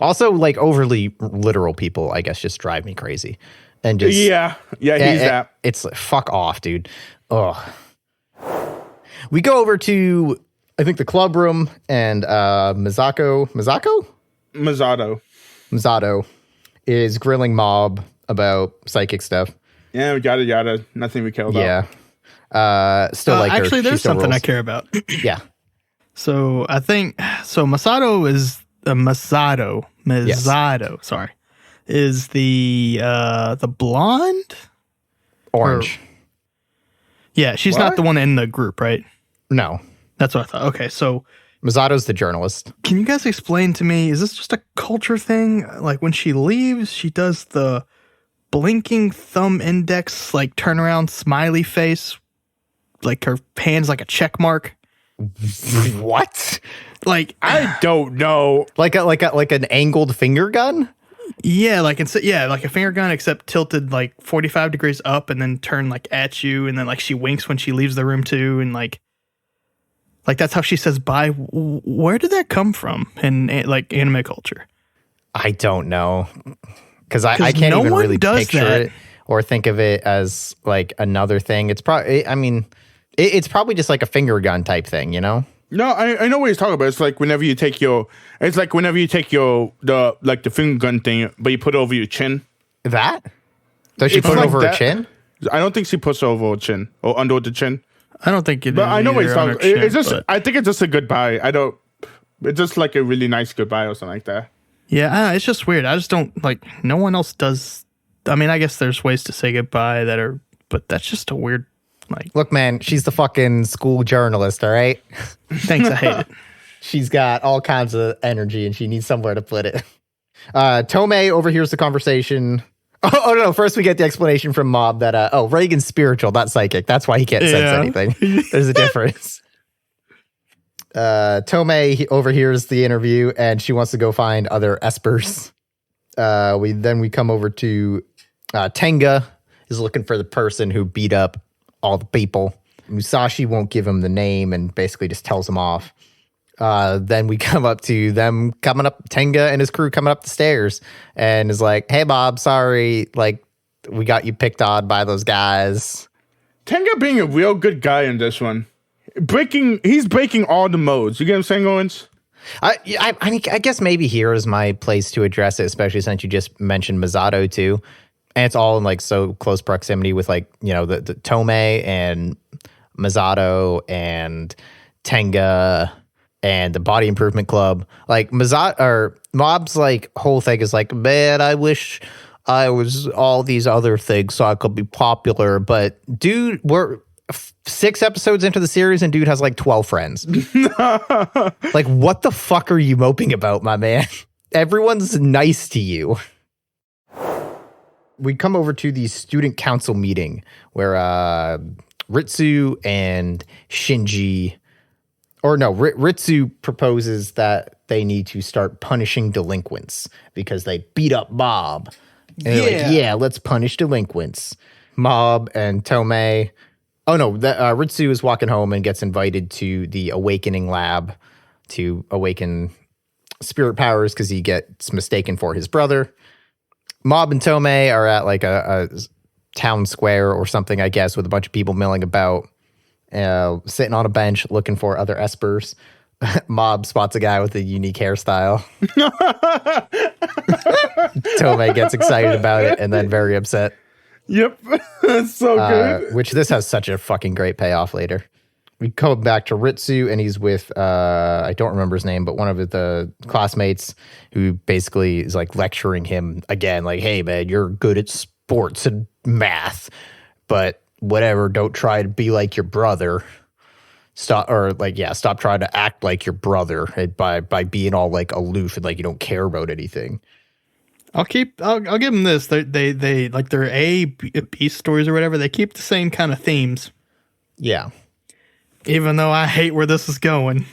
Also, like, overly literal people, I guess, just drive me crazy. And just he's that. It's like, fuck off, dude. Ugh. We go over to, I think, the club room, and Misato is grilling Mob about psychic stuff. Yeah, yada. Nothing we care about. Yeah. Still like her. Actually, there's something I care about. Yeah. So I think Masato is Masato. Yes. Sorry, is the blonde, orange. Yeah, she's not the one in the group, right? No, that's what I thought. Okay, so Masato's the journalist. Can you guys explain to me, is this just a culture thing? Like, when she leaves, she does the blinking thumb index, like, turnaround smiley face, like her hand's like a check mark. What? Like, I don't know. Like an angled finger gun? Yeah, like a finger gun, except tilted like 45 degrees up and then turned like at you, and then like she winks when she leaves the room too, and like that's how she says bye. Where did that come from in like anime culture? I don't know, because I can't even really picture it or think of it as like another thing. It's probably, I mean, it's probably just like a finger gun type thing, you know? No, I know what he's talking about. It's like whenever you take the finger gun thing, but you put it over your chin. That? Does she put it over her chin? I don't think she puts it over her chin or under the chin. I don't think it is. But I know what he's talking about. It's just, but I think it's just a goodbye. It's just like a really nice goodbye or something like that. Yeah, it's just weird. I just don't, like, no one else does. I mean, I guess there's ways to say goodbye but that's just a weird, like. Look, man, she's the fucking school journalist, all right? Thanks, I hate it. She's got all kinds of energy and she needs somewhere to put it. Tomei overhears the conversation. Oh, no, first we get the explanation from Mob that, Reagan's spiritual, not psychic. That's why he can't sense anything. There's a difference. Tomei overhears the interview and she wants to go find other espers. We come over to Tenga is looking for the person who beat up all the people. Musashi won't give him the name and basically just tells him off. Then we come up to them coming up, Tenga and his crew coming up the stairs and is like, hey, Bob, sorry. Like, we got you picked on by those guys. Tenga being a real good guy in this one. He's breaking all the modes. You get what I'm saying, Owens? I guess maybe here is my place to address it, especially since you just mentioned Misato too. And it's all in like so close proximity with like, you know, the Tomei and Misato and Tenga and the Body Improvement Club. Like Mob's like whole thing is like, man, I wish I was all these other things so I could be popular. But dude, we're 6 episodes into the series and dude has like 12 friends. Like, what the fuck are you moping about, my man? Everyone's nice to you. We come over to the student council meeting where Ritsu and Shinji, or no, Ritsu proposes that they need to start punishing delinquents because they beat up Mob. And they're like, yeah, let's punish delinquents. Mob and Tomei. Oh, no, Ritsu is walking home and gets invited to the awakening lab to awaken spirit powers because he gets mistaken for his brother. Mob and Tomei are at like a town square or something, I guess, with a bunch of people milling about, sitting on a bench looking for other espers. Mob spots a guy with a unique hairstyle. Tomei gets excited about it and then very upset. Yep. That's so good. Which this has such a fucking great payoff later. We come back to Ritsu and he's with, I don't remember his name, but one of the classmates who basically is like lecturing him again, like, hey man, you're good at sports and math, but whatever, don't try to be like your brother. Stop trying to act like your brother by being all like aloof and like you don't care about anything. I'll give them this. They like their B stories or whatever. They keep the same kind of themes. Yeah. Even though I hate where this is going.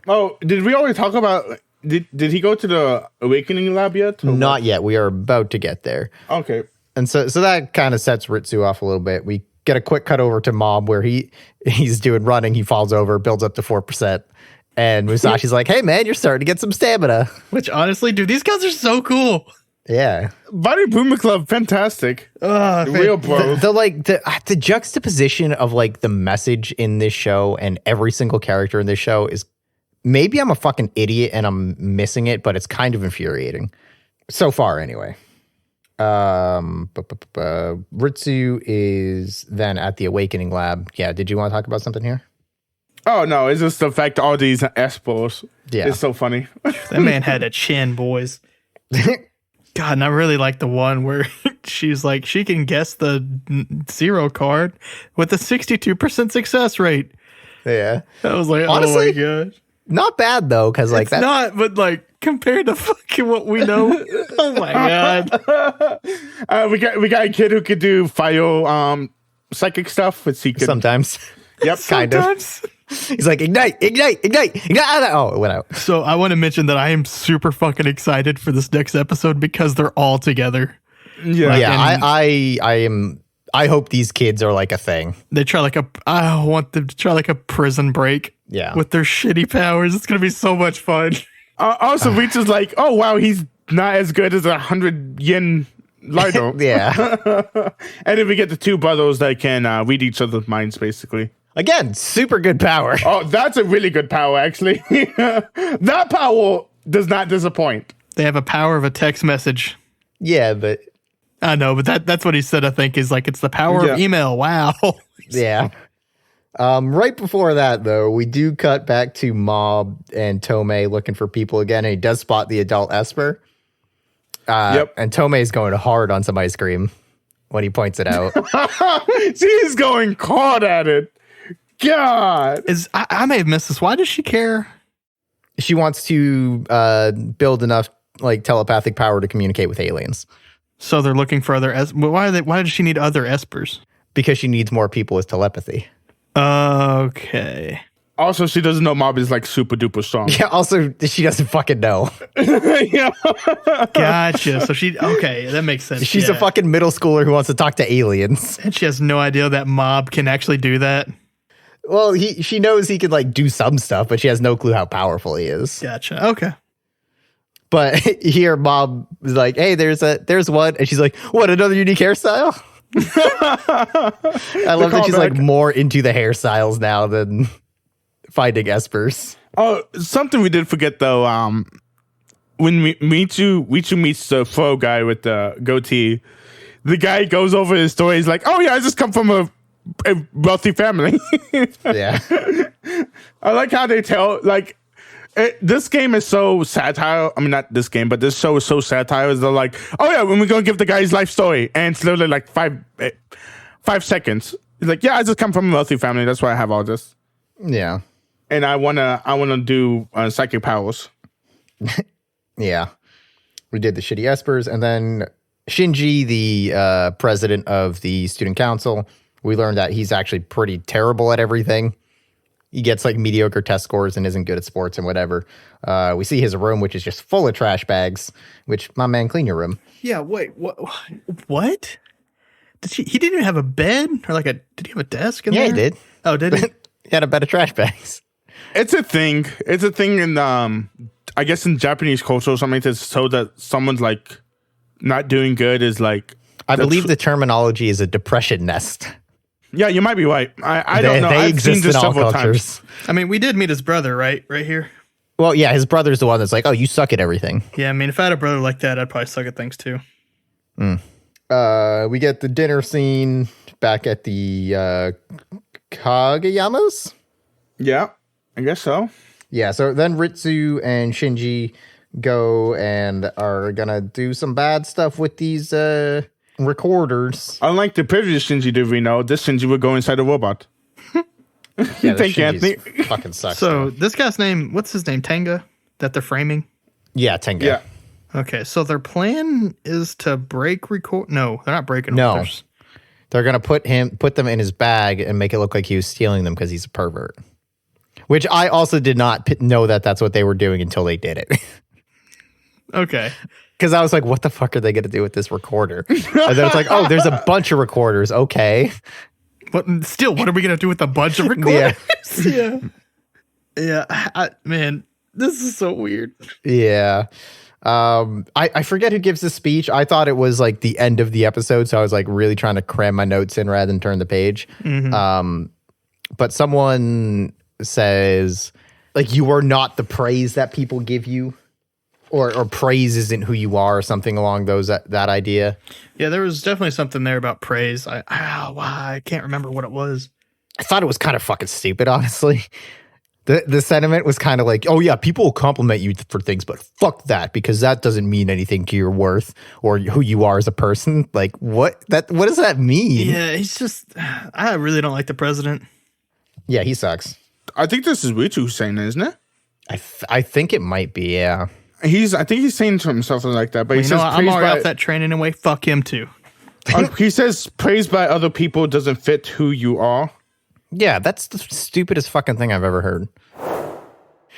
Oh, did we already talk about? Did he go to the awakening lab yet? Not yet. We are about to get there. Okay. And so that kind of sets Ritsu off a little bit. We get a quick cut over to Mob where he's doing running. He falls over, builds up to 4%. And Musashi's like, hey, man, you're starting to get some stamina. Which, honestly, dude, these guys are so cool. Yeah. Body Boomer Club, fantastic. Real bro. The juxtaposition of like the message in this show and every single character in this show is, maybe I'm a fucking idiot and I'm missing it, but it's kind of infuriating. So far, anyway. Ritsu is then at the Awakening Lab. Yeah, did you want to talk about something here? Oh, no, it's just the fact all these S-balls. Yeah. It's so funny. That man had a chin, boys. God, and I really like the one where she's like, she can guess the 0 card with a 62% success rate. Yeah. I was like, honestly, oh my God. Not bad, though, because like that's not, but like, compared to fucking what we know. Oh my God. We got a kid who could do fire psychic stuff. Sometimes. Yep, kind of. He's like, ignite. Oh, it went out. So I want to mention that I am super fucking excited for this next episode because they're all together. Yeah. I am. I hope these kids are like a thing. They try I want them to try like a prison break. Yeah. With their shitty powers. It's going to be so much fun. Also, Reach is like, oh, wow, he's not as good as 100 yen Lido. Yeah. And then we get the two brothers that can read each other's minds, basically. Again, super good power. Oh, that's a really good power, actually. That power does not disappoint. They have a power of a text message. Yeah, but... I know, but that's what he said, I think, is like, it's the power of email. Wow. Yeah. Right before that, though, we do cut back to Mob and Tomei looking for people again, and he does spot the adult Esper. Yep. And Tomei's going hard on some ice cream when he points it out. She's going hard at it. God. I may have missed this. Why does she care? She wants to build enough like telepathic power to communicate with aliens. So they're looking for other why does she need other espers? Because she needs more people with telepathy. Okay. Also, she doesn't know Mob is like super duper strong. Yeah, also she doesn't fucking know. Yeah. Gotcha. So that makes sense. She's a fucking middle schooler who wants to talk to aliens. And she has no idea that Mob can actually do that. Well, she knows he can like do some stuff, but she has no clue how powerful he is. Gotcha. Okay. But here, Mob is like, "Hey, there's one," and she's like, "What? Another unique hairstyle?" I love that she's like more into the hairstyles now than finding espers. Oh, something we did forget though. When Ritsu meets the faux guy with the goatee, the guy goes over his story. He's like, "Oh yeah, I just come from a wealthy family." Yeah. I like how they tell, like, This game is so satire. I mean, not this game, but this show is so satire. They're like, oh yeah, when we're gonna give the guy's life story, and it's literally like 5 seconds. He's like, yeah, I just come from a wealthy family. That's why I have all this. Yeah. And I wanna do psychic powers. Yeah. We did the shitty espers, and then Shinji, the president of the student council, we learned that he's actually pretty terrible at everything. He gets like mediocre test scores and isn't good at sports and whatever. We see his room, which is just full of trash bags, which, my man, clean your room. Yeah, wait, what? He didn't even have a bed? Or did he have a desk in there? Yeah, he did. Oh, did he? He had a bed of trash bags. It's a thing. It's a thing in I guess in Japanese culture or something that's so that someone's like not doing good is like. I believe the terminology is a depression nest. Yeah, you might be right. I don't know. They I've exist seen this in all several cultures. times. I mean, we did meet his brother, right? Right here. Well, yeah, his brother's the one that's like, oh, you suck at everything. Yeah, I mean, if I had a brother like that, I'd probably suck at things too. We get the dinner scene back at the Kageyama's. Yeah, I guess so. Yeah, so then Ritsu and Shinji go and are gonna do some bad stuff with these recorders. Unlike the previous Shinji did we know, this Shinji would go inside a robot. Yeah, Thank you, Anthony. Fucking sucks. So this guy's name, what's his name? Tenga? That they're framing? Yeah, Tenga. Yeah. Okay, so their plan is to break record. No, they're not breaking. No. Orders. They're gonna put them in his bag and make it look like he was stealing them because he's a pervert. Which I also did not know that that's what they were doing until they did it. Okay. Because I was like, what the fuck are they going to do with this recorder? And then it's like, oh, there's a bunch of recorders. Okay. But still, what are we going to do with a bunch of recorders? Yeah. Yeah. Man, this is so weird. Yeah. I forget who gives the speech. I thought it was like the end of the episode. So I was like really trying to cram my notes in rather than turn the page. Mm-hmm. But someone says, like, you are not the praise that people give you. Or praise isn't who you are, or something along that idea. Yeah, there was definitely something there about praise. I can't remember what it was. I thought it was kind of fucking stupid, honestly. The sentiment was kind of like, oh yeah, people will compliment you for things, but fuck that, because that doesn't mean anything to your worth or who you are as a person. Like, what does that mean? Yeah, he's just, I really don't like the president. Yeah, he sucks. I think this is Ritsu who's saying it, isn't it? I think it might be, yeah. I think he's saying to himself something like that, but he says I'm already off that train anyway. Fuck him too. He says praise by other people doesn't fit who you are. Yeah, that's the stupidest fucking thing I've ever heard.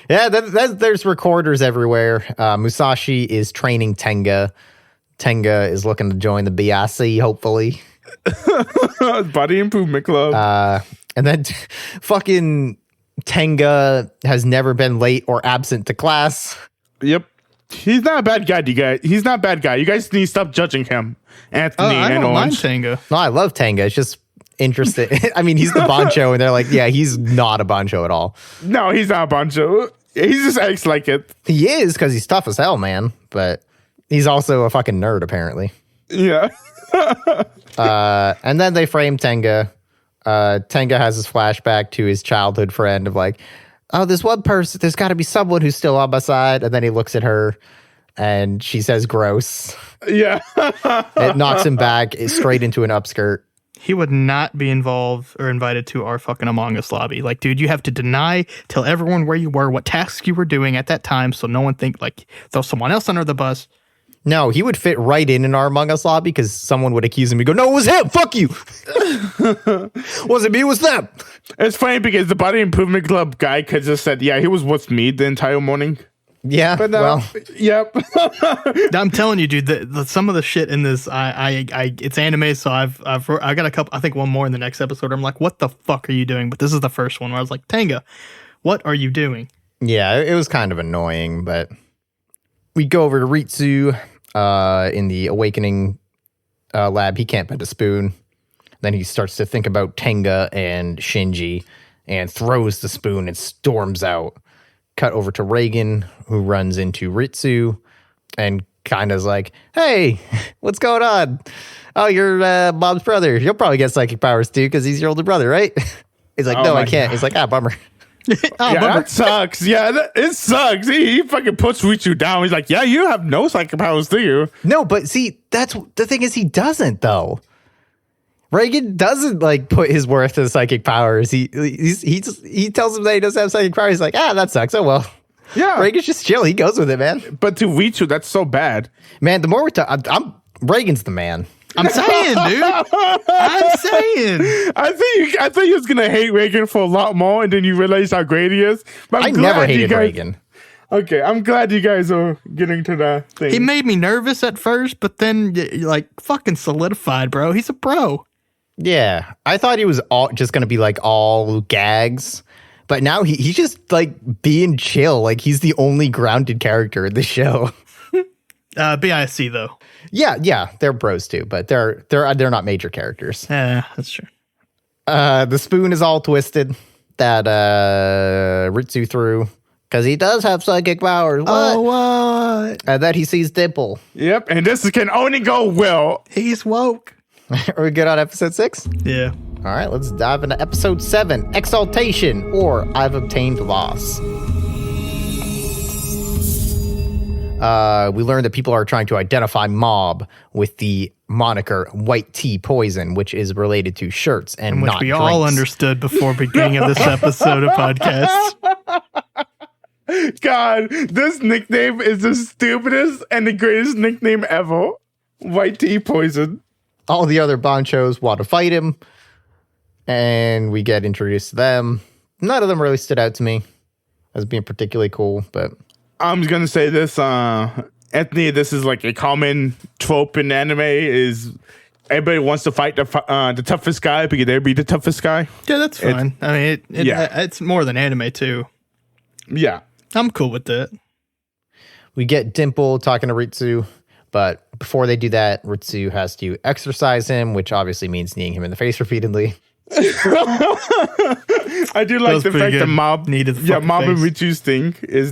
Yeah, there's recorders everywhere. Musashi is training Tenga. Tenga is looking to join the BIC, hopefully. Body Improvement Club. And then fucking Tenga has never been late or absent to class. Yep. He's not a bad guy, you guys. He's not a bad guy. You guys need to stop judging him. Anthony I and don't mind Orange. Tenga. No, I love Tenga. It's just interesting. I mean, he's the Bancho, and they're like, yeah, he's not a Bancho at all. No, he's not a Bancho. He just acts like it. He is, because he's tough as hell, man. But he's also a fucking nerd, apparently. Yeah. And then they frame Tenga. Tenga has his flashback to his childhood friend of like, oh, there's one person, there's got to be someone who's still on my side. And then he looks at her and she says gross. Yeah. It knocks him back straight into an upskirt. He would not be involved or invited to our fucking Among Us lobby. Like, dude, you have to tell everyone where you were, what tasks you were doing at that time, so no one think like throw someone else under the bus. No, he would fit right in our Among Us lobby because someone would accuse him and go, no, it was him. Fuck you. Wasn't me, it was them. It's funny because the Body Improvement Club guy could just said, yeah, he was with me the entire morning. Yeah, But well, yep. I'm telling you, dude, some of the shit in this, it's anime, so I've got a couple. I think one more in the next episode. I'm like, what the fuck are you doing? But this is the first one where I was like, Tenga, what are you doing? yeah, it was kind of annoying, but we go over to Ritsu in the Awakening lab. He can't bend a spoon. Then he starts to think about Tenga and Shinji and throws the spoon and storms out. Cut over to Reagan, who runs into Ritsu and kind of is like, hey, what's going on? Oh, you're Bob's brother. You'll probably get psychic powers too because he's your older brother, right? He's like, Oh no, I my can't. God. He's like, bummer. Yeah, that sucks. Yeah, it sucks. He fucking puts Ritsu down. He's like, yeah, you have no psychic powers, do you? No, but see, that's the thing is he doesn't though. Reagan doesn't like put his worth to psychic powers. He tells him that he doesn't have psychic powers. He's like, that sucks. Oh well. Yeah, Reagan's just chill. He goes with it, man. But to Ritsu, that's so bad. Man, the more we talk, Reagan's the man. I'm saying, dude. I'm saying. I think he was gonna hate Reagan for a lot more, and then you realize how great he is. But I never hated Reagan. Okay, I'm glad you guys are getting to that thing. He made me nervous at first, but then like fucking solidified, bro. He's a pro. Yeah, I thought he was just gonna be like all gags, but now he's just like being chill. Like he's the only grounded character in the show. BIC though. Yeah, they're bros too, but they're not major characters. Yeah, that's true. The spoon is all twisted that Ritsu threw because he does have psychic powers. What? Oh, what? And that he sees Dimple. Yep, and this can only go well. He's woke. Are we good on episode 6? Yeah. All right, let's dive into episode 7, Exaltation, or I've Obtained Loss. We learned that people are trying to identify Mob with the moniker White Tea Poison, which is related to shirts and which not we drinks. all understood before beginning of this episode of podcast. God, this nickname is the stupidest and the greatest nickname ever. White Tea Poison. All the other Bonchos want to fight him, and we get introduced to them. None of them really stood out to me as being particularly cool, but I'm gonna say this, Anthony. This is like a common trope in anime: is everybody wants to fight the toughest guy because they'd be the toughest guy. Yeah, that's fine. I mean, it's more than anime too. Yeah, I'm cool with that. we get Dimple talking to Ritsu, but before they do that, Ritsu has to exercise him, which obviously means kneeing him in the face repeatedly. I do like the fact that Mob needed the Mob and face. Ritsu's thing is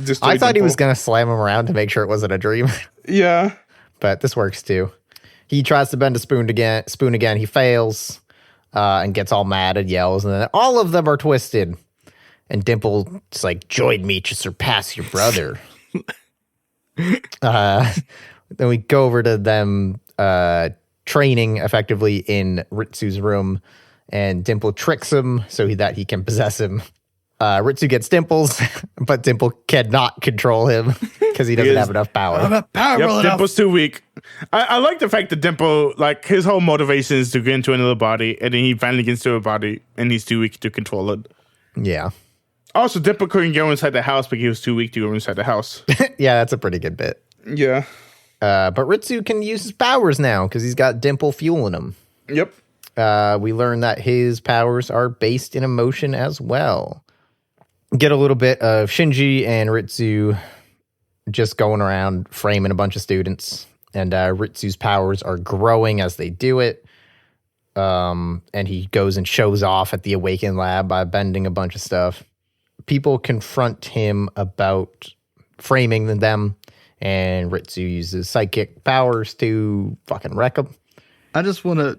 just. I thought he was going to slam him around to make sure it wasn't a dream, Yeah. but this works too. He tries to bend a spoon again. He fails and gets all mad and yells, and then all of them are twisted. And Dimple's like, join me to surpass your brother. Then we go over to them training effectively in Ritsu's room, and Dimple tricks him so that he can possess him. Ritsu gets Dimples, but Dimple cannot control him because he doesn't have enough power. I'm not powerful enough. Dimple's too weak. I like the fact that Dimple, like, his whole motivation is to get into another body, and then he finally gets to a body, and he's too weak to control it. Yeah. Also, Dimple couldn't go inside the house because he was too weak to go inside the house. Yeah, that's a pretty good bit. Yeah. But Ritsu can use his powers now because he's got Dimple fueling him. Yep. We learn that his powers are based in emotion as well. Get a little bit of Shinji and Ritsu just going around framing a bunch of students. And Ritsu's powers are growing as they do it. And he goes and shows off at the Awaken Lab by bending a bunch of stuff. People confront him about framing them. And Ritsu uses psychic powers to fucking wreck them. I just want to.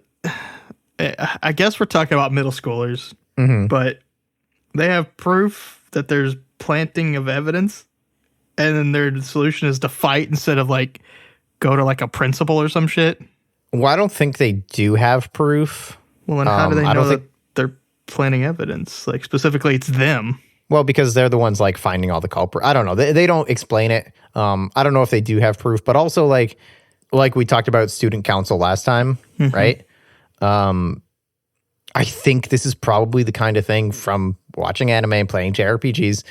I guess we're talking about middle schoolers, but they have proof that there's planting of evidence, and then their solution is to fight instead of like go to like a principal or some shit. Well, I don't think they do have proof. Well, then how do they know that they're planting evidence? Like specifically, it's them. Well, because they're the ones like finding all the culprit. I don't know. They don't explain it. I don't know if they do have proof, but also like we talked about student council last time, right? I think this is probably the kind of thing from watching anime and playing JRPGs.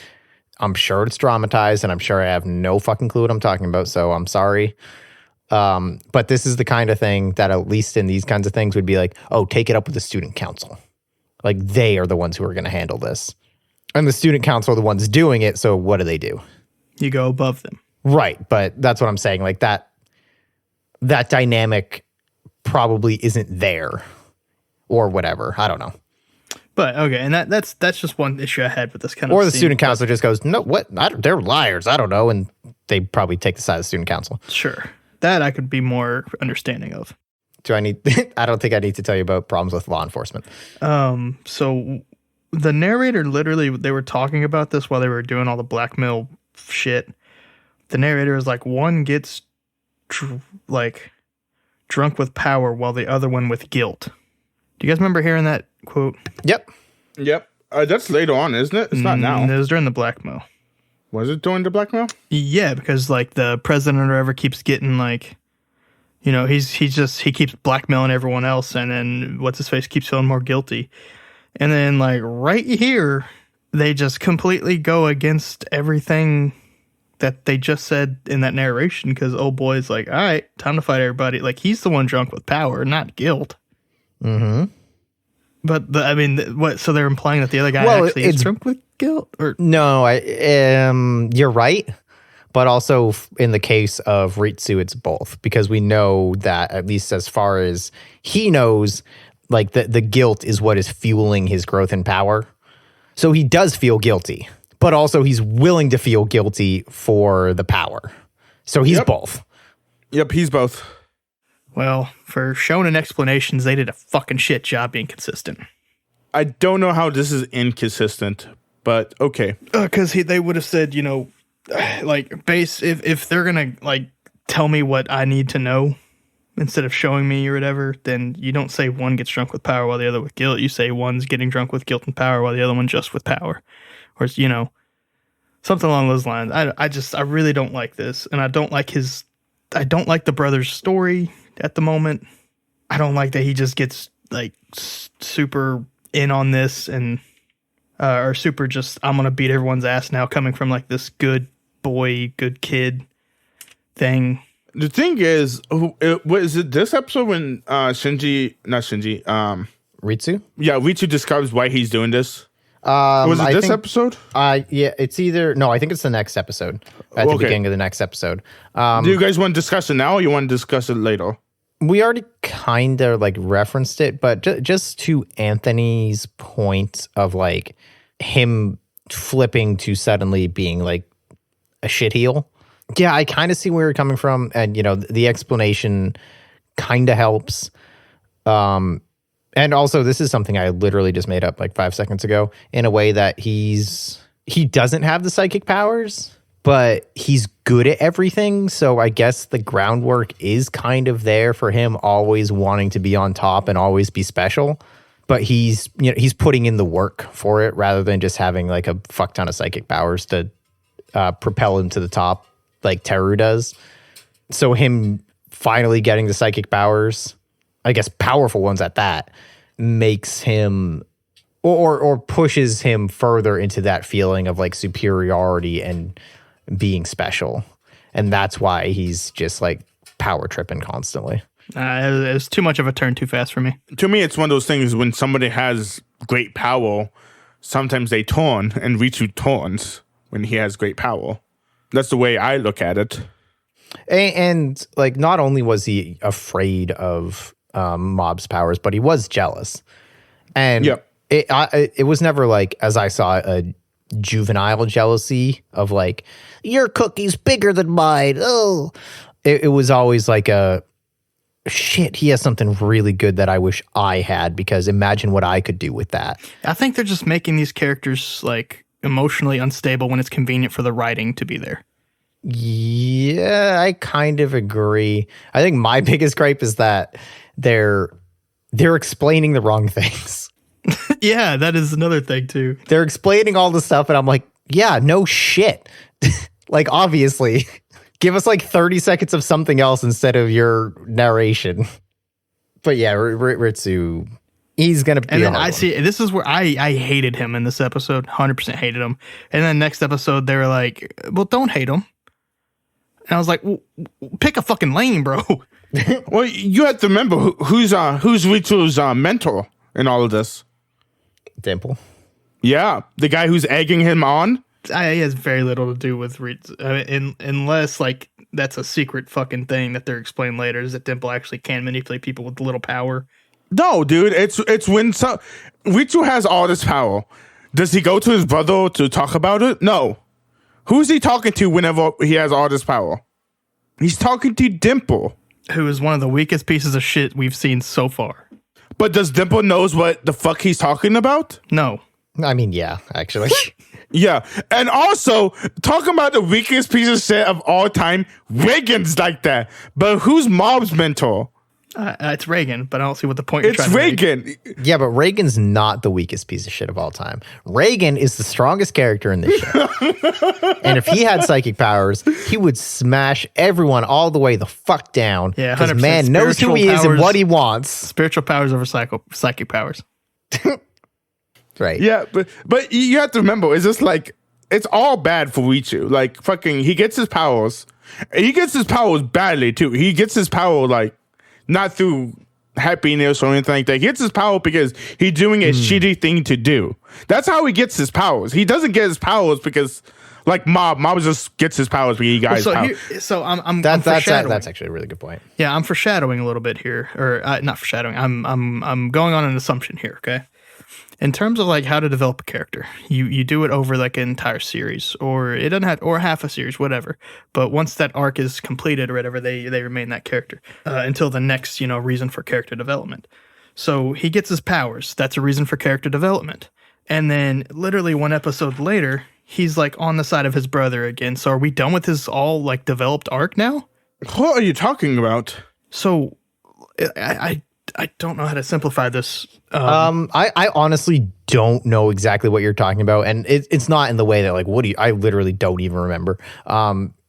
I'm sure it's dramatized, and I'm sure I have no fucking clue what I'm talking about, so I'm sorry. But this is the kind of thing that at least in these kinds of things would be like, oh, take it up with the student council. Like they are the ones who are going to handle this. And the student council are the ones doing it, so what do? You go above them. Right, but that's what I'm saying. Like that dynamic probably isn't there or whatever. I don't know. But okay, and that's just one issue I had with this kind of. Or the scene. student council just goes, no, what? They're liars. I don't know, and they probably take the side of the student council. Sure, that I could be more understanding of. I don't think I need to tell you about problems with law enforcement. So the narrator literally, they were talking about this while they were doing all the blackmail shit. The narrator is like, one gets drunk with power while the other one with guilt. Do you guys remember hearing that quote? Yep. That's later on, isn't it? It's not now. It was during the blackmail. Was it during the blackmail? Yeah, because like the president or whatever keeps getting like, you know, he keeps blackmailing everyone else, and then what's his face keeps feeling more guilty. And then like right here, they just completely go against everything that they just said in that narration, because old boy's like, all right, time to fight everybody. Like, he's the one drunk with power, not guilt. Mm-hmm. But what? So they're implying that the other guy actually is drunk with guilt, or no? You're right, but also in the case of Ritsu, it's both, because we know that, at least as far as he knows, like the guilt is what is fueling his growth in power. So he does feel guilty, but also he's willing to feel guilty for the power. So he's both. Yep, he's both. Well, for shonen explanations, they did a fucking shit job being consistent. I don't know how this is inconsistent, but okay. Because they would have said, you know, like, if they're gonna like tell me what I need to know instead of showing me or whatever, then you don't say one gets drunk with power while the other with guilt. You say one's getting drunk with guilt and power while the other one just with power, or you know, something along those lines. I really don't like this, and I don't like the brother's story at the moment. I don't like that he just gets like super in on this and or super just, I'm gonna beat everyone's ass now, coming from like this good boy, good kid thing. The thing is, what is it this episode when Ritsu? Yeah, Ritsu describes why he's doing this. Was it this episode? Yeah, it's I think it's the next episode. At the beginning of the next episode. Do you guys want to discuss it now, or you want to discuss it later? We already kind of like referenced it, but just to Anthony's point of like him flipping to suddenly being like a shitheel. Yeah, I kind of see where you're coming from, and you know the explanation kind of helps. And also, this is something I literally just made up like 5 seconds ago, in a way that he doesn't have the psychic powers, but he's good at everything. So I guess the groundwork is kind of there for him always wanting to be on top and always be special. But he's putting in the work for it rather than just having like a fuck ton of psychic powers to propel him to the top like Teru does. So him finally getting the psychic powers, I guess powerful ones at that, makes him or pushes him further into that feeling of like superiority and being special. And that's why he's just like power tripping constantly. It was too much of a turn too fast for me. To me, it's one of those things when somebody has great power, sometimes they turn, and Ritsu turns when he has great power. That's the way I look at it. And like, not only was he afraid of Mob's powers, but he was jealous. And it was never like, as I saw, a juvenile jealousy of like, your cookie's bigger than mine. Oh, it was always like a shit. He has something really good that I wish I had, because imagine what I could do with that. I think they're just making these characters like emotionally unstable when it's convenient for the writing to be there. Yeah, I kind of agree. I think my biggest gripe is that they're explaining the wrong things. Yeah, that is another thing too. They're explaining all the stuff, and I'm like, yeah, no shit. Like, obviously, give us like 30 seconds of something else instead of your narration. But yeah, Ritsu, he's gonna be. And then I see, this is where I hated him in this episode. 100% hated him. And then next episode, they were like, well, don't hate him. And I was like, well, pick a fucking lane, bro. Well, you have to remember who's Ritsu's mentor in all of this. Dimple. Yeah, the guy who's egging him on. He has very little to do with Ritsu, unless like that's a secret fucking thing that they're explaining later, is that Dimple actually can manipulate people with little power. No, dude, it's when Ritsu has all this power. Does he go to his brother to talk about it? No. Who's he talking to whenever he has all this power? He's talking to Dimple, who is one of the weakest pieces of shit we've seen so far. But does Dimple knows what the fuck he's talking about? No. I mean, yeah, actually. Yeah. And also, talking about the weakest piece of shit of all time, Reagan's like that. But who's Mob's mentor? It's Reagan, but I don't see what the point you're It's trying to Reagan. make. Yeah, but Reagan's not the weakest piece of shit of all time. Reagan is the strongest character in this show. And if he had psychic powers, he would smash everyone all the way the fuck down. Yeah, because 100% man knows who he is and spiritual what he wants. Spiritual powers over psychic powers. Right. Yeah, but you have to remember, it's just like, it's all bad for Ritsu. Like, fucking, he gets his powers. And he gets his powers badly, too. He gets his power, like, not through happiness or anything like that. He gets his power because he's doing a shitty thing to do. That's how he gets his powers. He doesn't get his powers because, like, Mob just gets his powers because he got his power. I'm That's foreshadowing. that's actually a really good point. Yeah, I'm foreshadowing a little bit here, or not foreshadowing. I'm going on an assumption here. Okay, in terms of like how to develop a character, you do it over like an entire series, or it doesn't have, or half a series, whatever. But once that arc is completed or whatever, they remain that character until the next reason for character development. So he gets his powers. That's a reason for character development. And then literally one episode later, he's like on the side of his brother again. So are we done with his all like developed arc now? What are you talking about? So I don't know how to simplify this. I honestly don't know exactly what you're talking about, and it's not in the way that like I literally don't even remember.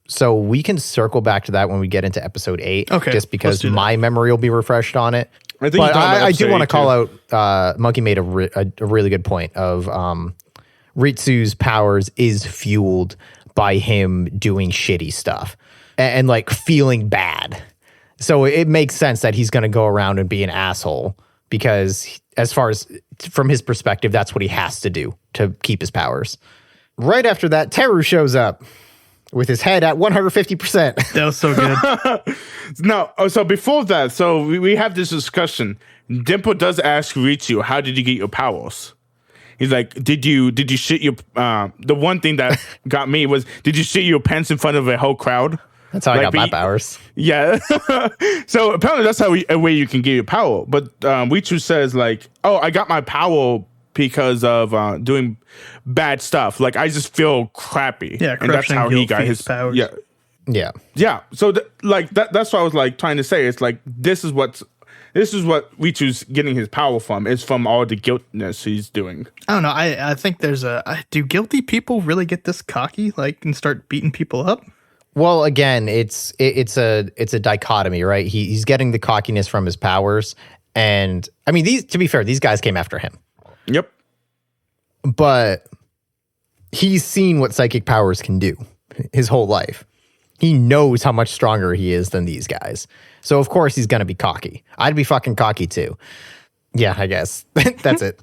So we can circle back to that when we get into episode 8. Okay, just because let's do my memory will be refreshed on it. I think But I do want to call out. out. Monkey made a really good point of Ritsu's powers is fueled by him doing shitty stuff and like feeling bad. So it makes sense that he's going to go around and be an asshole because as far as from his perspective, that's what he has to do to keep his powers. Right after that, Teru shows up with his head at 150%. That was so good. No, so before that, so we have this discussion. Dimple does ask Ritsu, how did you get your powers? He's like, did you shit your, the one thing that got me was, did you shit your pants in front of a whole crowd? That's how I got my powers. Yeah. So apparently that's a way you can get your power. But Ritsu says like, oh, I got my power because of doing bad stuff. Like I just feel crappy. Yeah, and that's how he got his powers. Yeah. Yeah. Yeah. So that's what I was like trying to say. It's like this is what Ritsu's getting his power from. It's from all the guiltness he's doing. I don't know. I think there's do guilty people really get this cocky like and start beating people up? Well, again, it's a dichotomy, right? He's getting the cockiness from his powers, and I mean, to be fair, these guys came after him. Yep. But he's seen what psychic powers can do his whole life. He knows how much stronger he is than these guys. So of course he's gonna be cocky. I'd be fucking cocky too. Yeah, I guess that's it.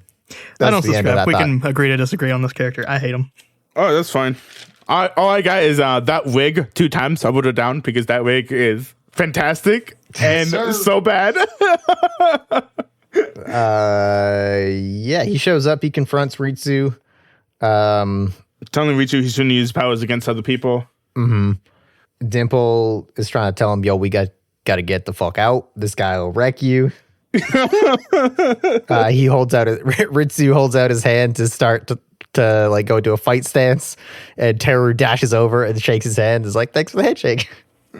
I don't That's the end of subscribe. that We thought. can agree to disagree on this character. I hate him. Oh, that's fine. All I got is that wig 2 times. I wrote it down because that wig is fantastic and so bad. Yeah, he shows up. He confronts Ritsu. Telling Ritsu he shouldn't use powers against other people. Mm-hmm. Dimple is trying to tell him, "Yo, we got to get the fuck out. This guy will wreck you." He holds out Ritsu holds out his hand to start to like go into a fight stance, and Teru dashes over and shakes his hand. Is like, "Thanks for the handshake."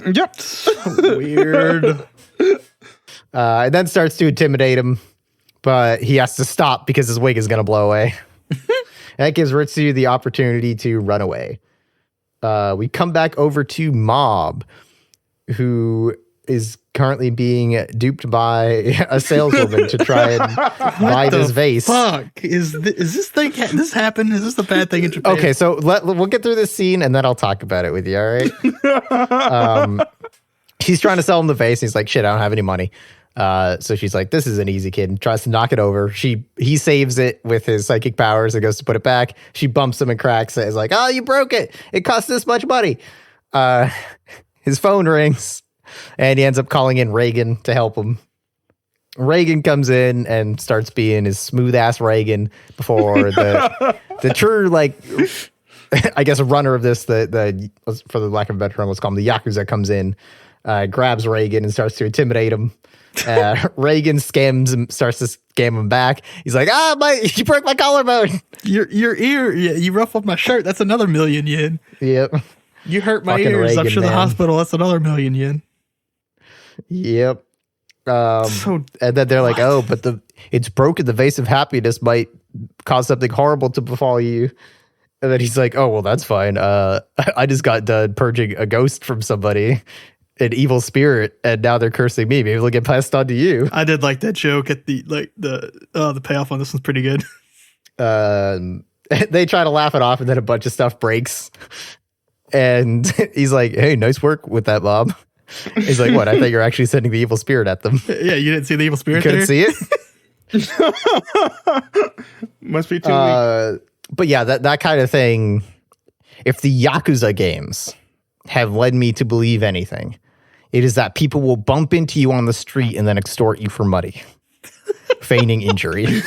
Yep. Weird. And then starts to intimidate him, but he has to stop because his wig is going to blow away. That gives Ritsu the opportunity to run away. We come back over to Mob, who is currently being duped by a saleswoman to try and buy this vase. Fuck. Is this thing this happen? Is this the bad thing in Japan? Okay, so we'll get through this scene and then I'll talk about it with you, all right? She's trying to sell him the vase. And he's like, shit, I don't have any money. So she's like, this is an easy kid, and tries to knock it over. He saves it with his psychic powers and goes to put it back. She bumps him and cracks it. Is like, oh, you broke it. It cost this much money. His phone rings and he ends up calling in Reagan to help him. Reagan comes in and starts being his smooth ass Reagan before the true, like, I guess a runner of this, the for the lack of a better term, let's call him the Yakuza, comes in. grabs Reagan and starts to intimidate him. Reagan scams him, starts to scam him back. He's like, you broke my collarbone. Your ear, you ruffled my shirt. That's another 1,000,000 yen. Yep. You hurt my Fucking ears. I'm Reagan, sure the man. hospital. That's another 1,000,000 yen. Yep. So And then they're like, what? oh, but it's broken. The vase of happiness might cause something horrible to befall you. And then he's like, oh, well, that's fine. I just got done purging a ghost from somebody, an evil spirit, and now they're cursing me. Maybe it'll get passed on to you. I did like that joke at the payoff on this one's pretty good. They try to laugh it off, and then a bunch of stuff breaks. And he's like, hey, nice work with that, Bob. He's like, what? I thought you were actually sending the evil spirit at them. Yeah, you didn't see the evil spirit Couldn't there? see it. Must be too weak. But yeah, that kind of thing. If the Yakuza games have led me to believe anything, it is that people will bump into you on the street and then extort you for money, feigning injury.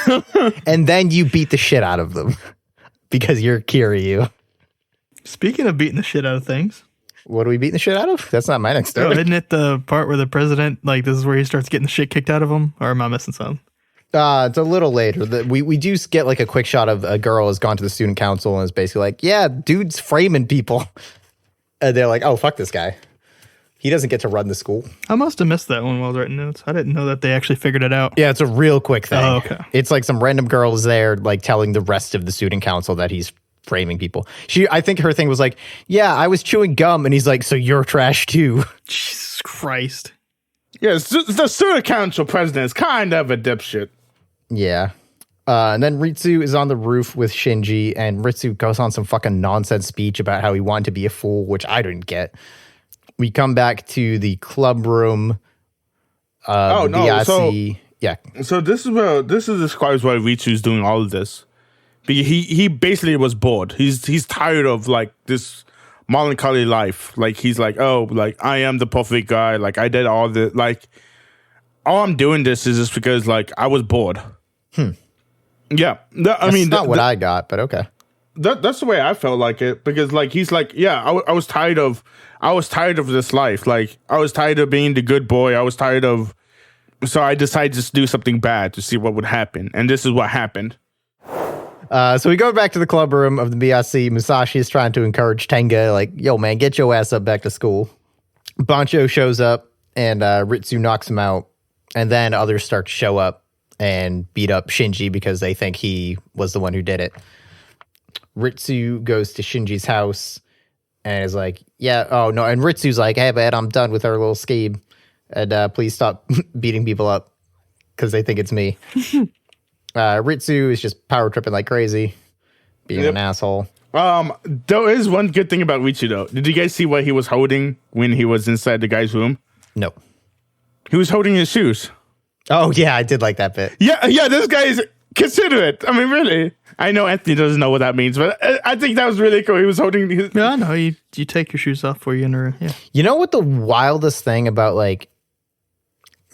And then you beat the shit out of them because you're Kiryu. Speaking of beating the shit out of things. What are we beating the shit out of? That's not my next Oh, story. isn't it the part where the president, like, this is where he starts getting the shit kicked out of him? Or am I missing something? It's a little later. We do get like a quick shot of a girl has gone to the student council and is basically like, yeah, dude's framing people. And they're like, oh, fuck this guy. He doesn't get to run the school. I must have missed that one while I was writing notes. I didn't know that they actually figured it out. Yeah, it's a real quick thing. Oh, okay. It's like some random girl is there, like telling the rest of the student council that he's framing people. I think her thing was like, yeah, I was chewing gum. And he's like, so you're trash too. Jesus Christ. Yes, the student council president is kind of a dipshit. Yeah. And then Ritsu is on the roof with Shinji, and Ritsu goes on some fucking nonsense speech about how he wanted to be a fool, which I didn't get. We come back to the club room. Yeah. So this describes why Ritsu's doing all of this. He basically was bored. He's tired of like this melancholy life. Like he's like, oh, like I am the perfect guy. Like I did all the like. All I'm doing this is just because like I was bored. Yeah, That's not what I got, but okay. That's the way I felt like it, because like he's like, yeah, I was tired of this life. Like I was tired of being the good boy. I was tired of, so I decided to do something bad to see what would happen, and this is what happened. So we go back to the club room of the BIC. Musashi is trying to encourage Tenga, like, yo, man, get your ass up back to school. Bancho shows up, and Ritsu knocks him out, and then others start to show up and beat up Shinji because they think he was the one who did it. Ritsu goes to Shinji's house and is like, yeah, oh no. And Ritsu's like, hey, man, I'm done with our little scheme. And please stop beating people up because they think it's me. Ritsu is just power tripping like crazy, being an asshole. There is one good thing about Ritsu though. Did you guys see what he was holding when he was inside the guy's room? No. He was holding his shoes. Oh, yeah, I did like that bit. Yeah, this guy is considerate. I mean, really. I know Anthony doesn't know what that means, but I think that was really cool. He was holding his... Yeah, I know. You take your shoes off before you enter. Yeah. You know what the wildest thing about like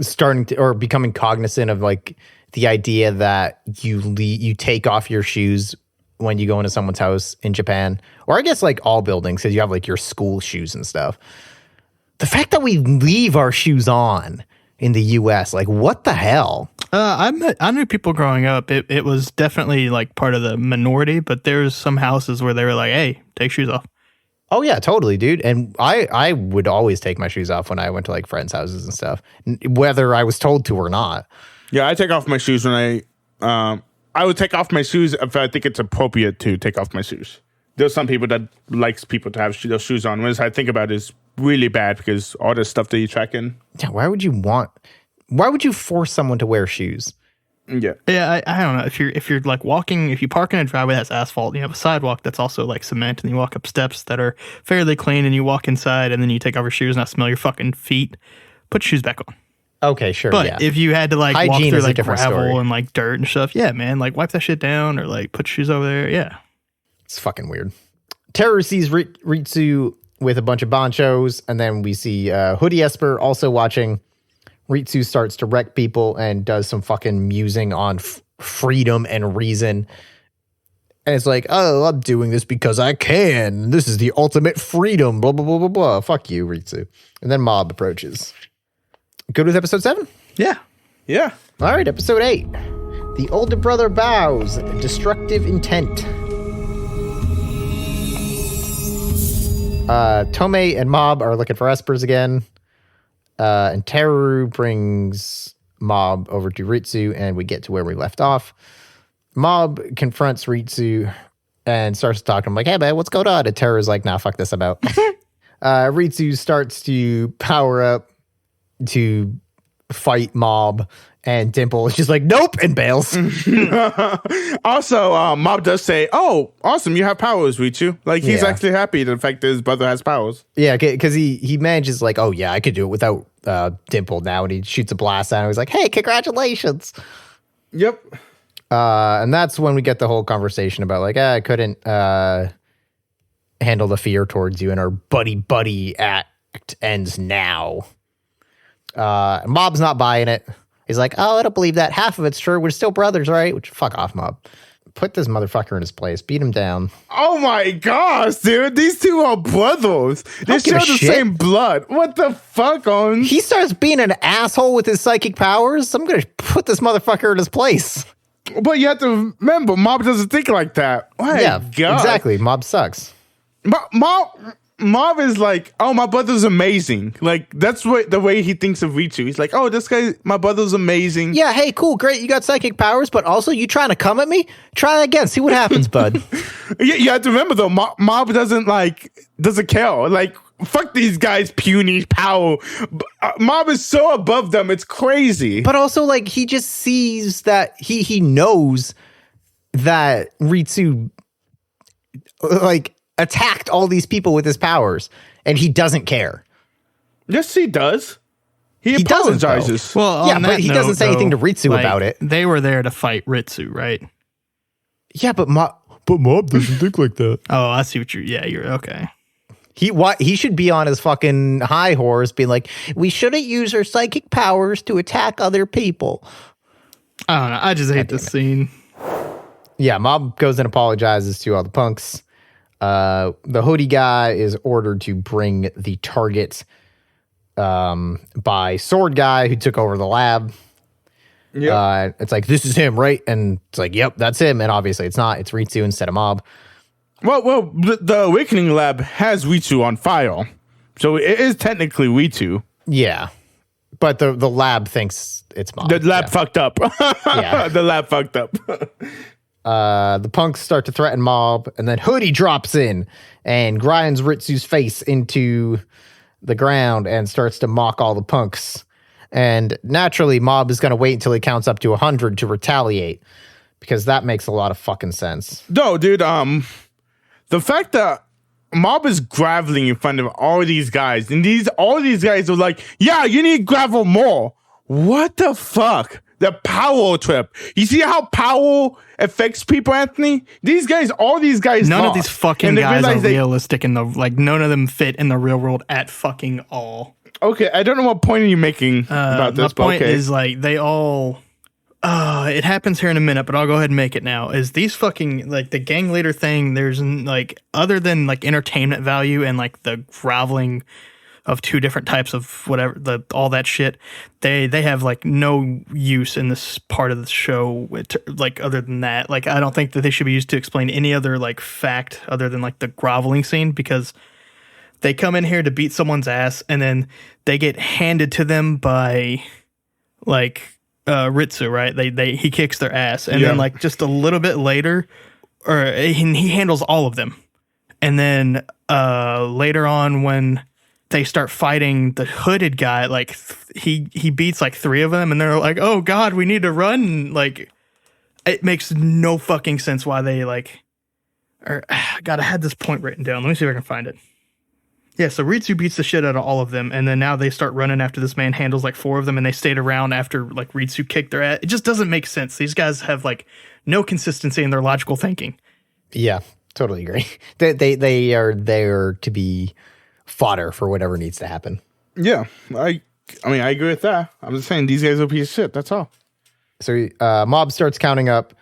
starting to or becoming cognizant of like the idea that you take off your shoes when you go into someone's house in Japan, or I guess like all buildings, because you have like your school shoes and stuff. The fact that we leave our shoes on in the US, like what the hell? I knew people growing up. It was definitely like part of the minority, but there's some houses where they were like, hey, take shoes off. Oh yeah, totally, dude. And I would always take my shoes off when I went to like friends' houses and stuff, whether I was told to or not. Yeah, I take off my shoes when I would take off my shoes if I think it's appropriate to take off my shoes. There's some people that likes people to have those shoes on. Whereas I think about it is really bad because all the stuff that you track in. Yeah, why would you force someone to wear shoes? Yeah. Yeah, I don't know. If you're like walking, if you park in a driveway that's asphalt, and you have a sidewalk that's also like cement, and you walk up steps that are fairly clean, and you walk inside, and then you take off your shoes and I smell your fucking feet, put your shoes back on. Okay, sure. But yeah. if you had to like Hygiene walk through is a like different gravel story. and like dirt and stuff, yeah, man, like wipe that shit down or like put your shoes over there. Yeah. It's fucking weird. Teru sees Ritsu with a bunch of banchos, and then we see Hoodie Esper also watching. Ritsu starts to wreck people and does some fucking musing on freedom and reason. And it's like, oh, I'm doing this because I can. This is the ultimate freedom, blah, blah, blah, blah, blah. Fuck you, Ritsu. And then Mob approaches. Good with episode 7? Yeah. Yeah. All right, episode 8. The older brother bows. Destructive intent. Tomei and Mob are looking for espers again. And Teru brings Mob over to Ritsu, and we get to where we left off. Mob confronts Ritsu and starts to talk to him like, hey, man, what's going on? And Teru's like, nah, fuck this about. Ritsu starts to power up to fight Mob, and Dimple is just like, nope, and bails. Also, Mob does say, oh, awesome, you have powers, Ritsu. Like, he's actually happy the fact that his brother has powers. Yeah, because he manages like, oh, yeah, I could do it without Dimple now, and he shoots a blast at him. He's like, hey, congratulations. Yep. And that's when we get the whole conversation about like, I couldn't handle the fear towards you, and our buddy act ends now. Mob's not buying it. He's like, oh, I don't believe that. Half of it's true. We're still brothers, right? Which, fuck off, Mob. Put this motherfucker in his place. Beat him down. Oh my gosh, dude. These two are brothers. They share the same blood. What the fuck, on? He starts being an asshole with his psychic powers. I'm going to put this motherfucker in his place. But you have to remember, Mob doesn't think like that. My God. Exactly. Mob sucks. Mob is like, oh, my brother's amazing. Like, that's what the way he thinks of Ritsu. He's like, oh, this guy, my brother's amazing. Yeah, hey, cool, great. You got psychic powers, but also you trying to come at me? Try that again. See what happens, bud. You have to remember, though, Mob doesn't care. Like, fuck these guys' puny power. Mob is so above them. It's crazy. But also, like, he just sees that he knows that Ritsu, like, attacked all these people with his powers, and he doesn't care. Yes, he does. He apologizes. Well, yeah, but he doesn't say anything to Ritsu about it. They were there to fight Ritsu, right? Yeah, but Mob doesn't think like that. Oh, I see what you're okay. He should be on his fucking high horse being like, we shouldn't use our psychic powers to attack other people. I don't know. I just hate this scene. Yeah, Mob goes and apologizes to all the punks. The hoodie guy is ordered to bring the target by sword guy who took over the lab. Yep. It's like, this is him, right? And it's like, yep, that's him. And obviously it's not. It's Ritsu instead of Mob. Well, the Awakening Lab has Ritsu on file. So it is technically Ritsu. Yeah. But the lab thinks it's Mob. The lab fucked up. Yeah. The lab fucked up. The punks start to threaten Mob, and then Hoodie drops in and grinds Ritsu's face into the ground and starts to mock all the punks. And naturally, Mob is going to wait until he counts up to 100 to retaliate, because that makes a lot of fucking sense. No, dude, the fact that Mob is groveling in front of all these guys, and all these guys are like, yeah, you need to gravel more. What the fuck? The power trip. You see how power affects people, Anthony? All these guys. None of these fucking guys are realistic none of them fit in the real world at fucking all. Okay, I don't know what point are you making about this. My point is like they all. It happens here in a minute, but I'll go ahead and make it now. Is these fucking like the gang leader thing? There's like other than like entertainment value and like the groveling of two different types of whatever, all that shit, they have like no use in this part of the show, like other than that. Like I don't think that they should be used to explain any other like fact other than like the groveling scene, because they come in here to beat someone's ass and then they get handed to them by like Ritsu, right? He kicks their ass, and then like just a little bit later, or he handles all of them, and then later on when they start fighting the hooded guy, like he beats like 3 of them, and they're like, oh god, we need to run. Like it makes no fucking sense why they like, or god, I had this point written down. Let me see if I can find it. Yeah, so Ritsu beats the shit out of all of them, and then now they start running after this man, handles like 4 of them, and they stayed around after like Ritsu kicked their ass. It just doesn't make sense. These guys have like no consistency in their logical thinking. Yeah, totally agree. They are there to be fodder for whatever needs to happen. Yeah, I mean, I agree with that. I'm just saying these guys are a piece of shit. That's all. So Mob starts counting up.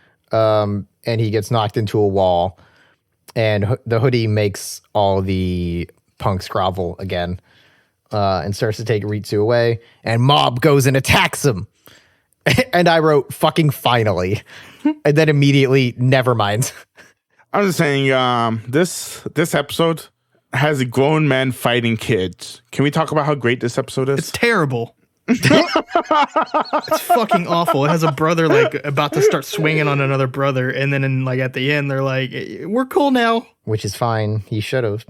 and he gets knocked into a wall, and the hoodie makes all the punks grovel again, and starts to take Ritsu away, and Mob goes and attacks him. And I wrote, fucking finally. And then immediately, never mind. I'm just saying, this episode has a grown man fighting kids. Can we talk about how great this episode is? It's terrible. It's fucking awful. It has a brother like about to start swinging on another brother, and then at the end they're like, "We're cool now," which is fine. He should have.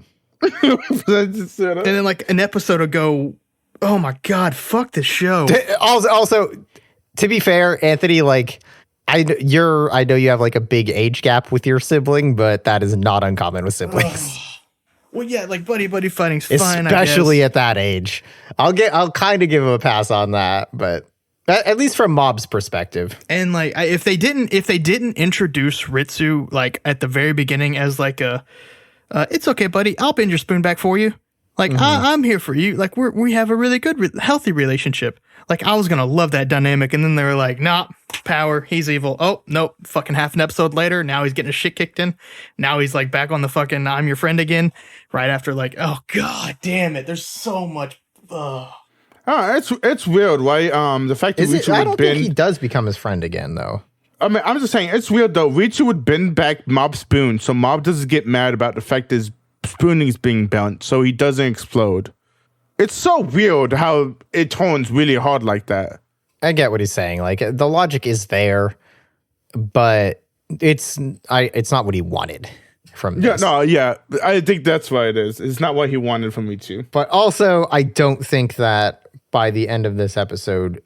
And then like an episode ago, oh my god, fuck this show. Also, to be fair, Anthony, I know you have like a big age gap with your sibling, but that is not uncommon with siblings. Well, yeah, like buddy fighting's fine, especially at that age. I'll kind of give him a pass on that, but at least from Mob's perspective. And like, if they didn't introduce Ritsu like at the very beginning as like it's okay, buddy, I'll bend your spoon back for you. Like I'm here for you. Like we have a really good, healthy relationship. Like I was gonna love that dynamic, and then they were like, nah, power, he's evil. Oh nope, fucking half an episode later, now he's getting his shit kicked in. Now he's like back on the fucking I'm your friend again. Right after like, oh god damn it, there's so much. It's weird, right? The fact that Ritsu I don't think he does become his friend again, though. I mean, I'm just saying it's weird though. Ritsu would bend back Mob's spoon, so Mob doesn't get mad about the fact that his spooning is being bent, so he doesn't explode. It's so weird how it turns really hard like that. I get what he's saying. Like the logic is there, but it's not what he wanted from this. Yeah. I think that's what it is. It's not what he wanted from Ritsu. But also, I don't think that by the end of this episode,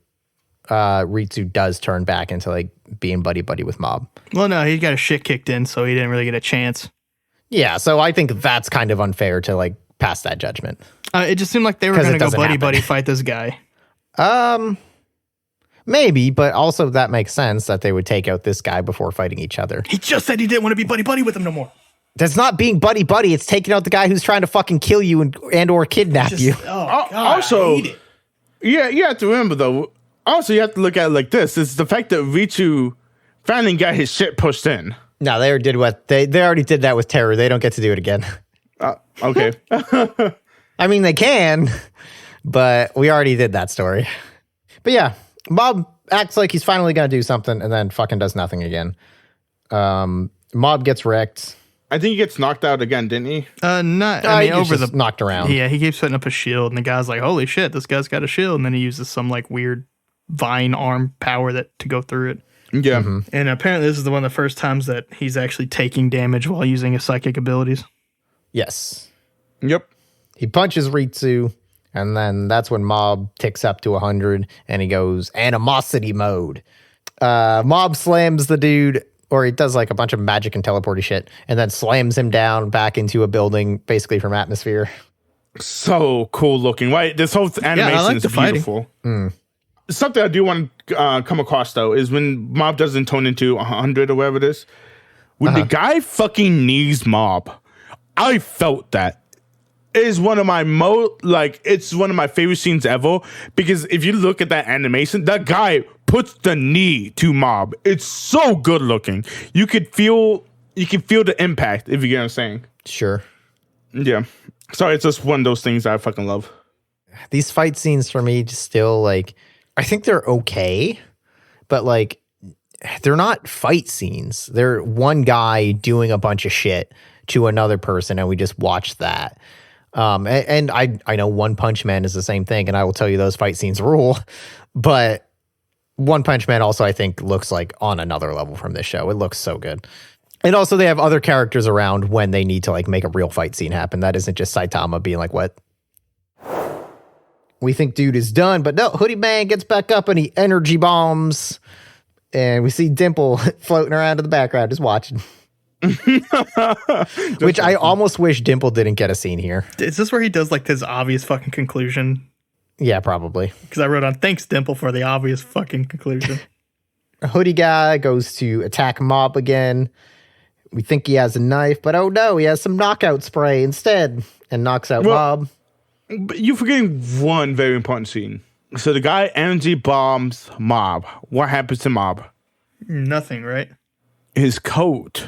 Ritsu does turn back into like being buddy with Mob. Well, no, he got his shit kicked in, so he didn't really get a chance. Yeah, so I think that's kind of unfair to like pass that judgment. It just seemed like they were going to go buddy fight this guy. Maybe, but also that makes sense that they would take out this guy before fighting each other. He just said he didn't want to be buddy with him no more. That's not being buddy. It's taking out the guy who's trying to fucking kill you and or kidnap you. Oh, God, also, I hate it. Yeah, you have to remember though. Also, you have to look at it like this: it's the fact that Ritsu finally got his shit pushed in. No, they already did that with Teru. They don't get to do it again. Okay. I mean, they can, but we already did that story. But yeah, Mob acts like he's finally going to do something and then fucking does nothing again. Mob gets wrecked. I think he gets knocked out again, didn't he? He over the knocked around. Yeah, he keeps putting up a shield, and the guy's like, "Holy shit, this guy's got a shield!" And then he uses some like weird vine arm power to go through it. Yeah, and apparently this is one of the first times that he's actually taking damage while using his psychic abilities. Yes. Yep. He punches Ritsu, and then that's when Mob ticks up to 100, and he goes animosity mode. Mob slams the dude, or he does like a bunch of magic and teleporty shit, and then slams him down back into a building, basically from atmosphere. So cool looking, right? This whole animation is beautiful. Something I do want to come across though is when Mob doesn't turn into 100 or whatever it is. When the guy fucking knees Mob, I felt that. It is one of my it's one of my favorite scenes ever, because if you look at that animation, that guy puts the knee to Mob. It's so good looking. You can feel the impact, if you get what I'm saying. Sure. Yeah. Sorry, it's just one of those things I fucking love. These fight scenes for me just still like, I think they're okay, but like they're not fight scenes. They're one guy doing a bunch of shit to another person, and we just watch that. And I know One Punch Man is the same thing, and I will tell you those fight scenes rule, but One Punch Man also I think looks like on another level from this show. It looks so good. And also they have other characters around when they need to like make a real fight scene happen. That isn't just Saitama being like, what? We think dude is done, but no, Hoodie Man gets back up and he energy bombs. And we see Dimple floating around in the background just watching. Which I almost wish Dimple didn't get a scene here. Is this where he does like his obvious fucking conclusion? Yeah, probably. Because I wrote on, thanks Dimple for the obvious fucking conclusion. A hoodie guy goes to attack Mob again. We think he has a knife, but oh no, he has some knockout spray instead and knocks out Mob. But you're forgetting one very important scene. So the guy energy bombs Mob. What happens to Mob? Nothing, right? his coat.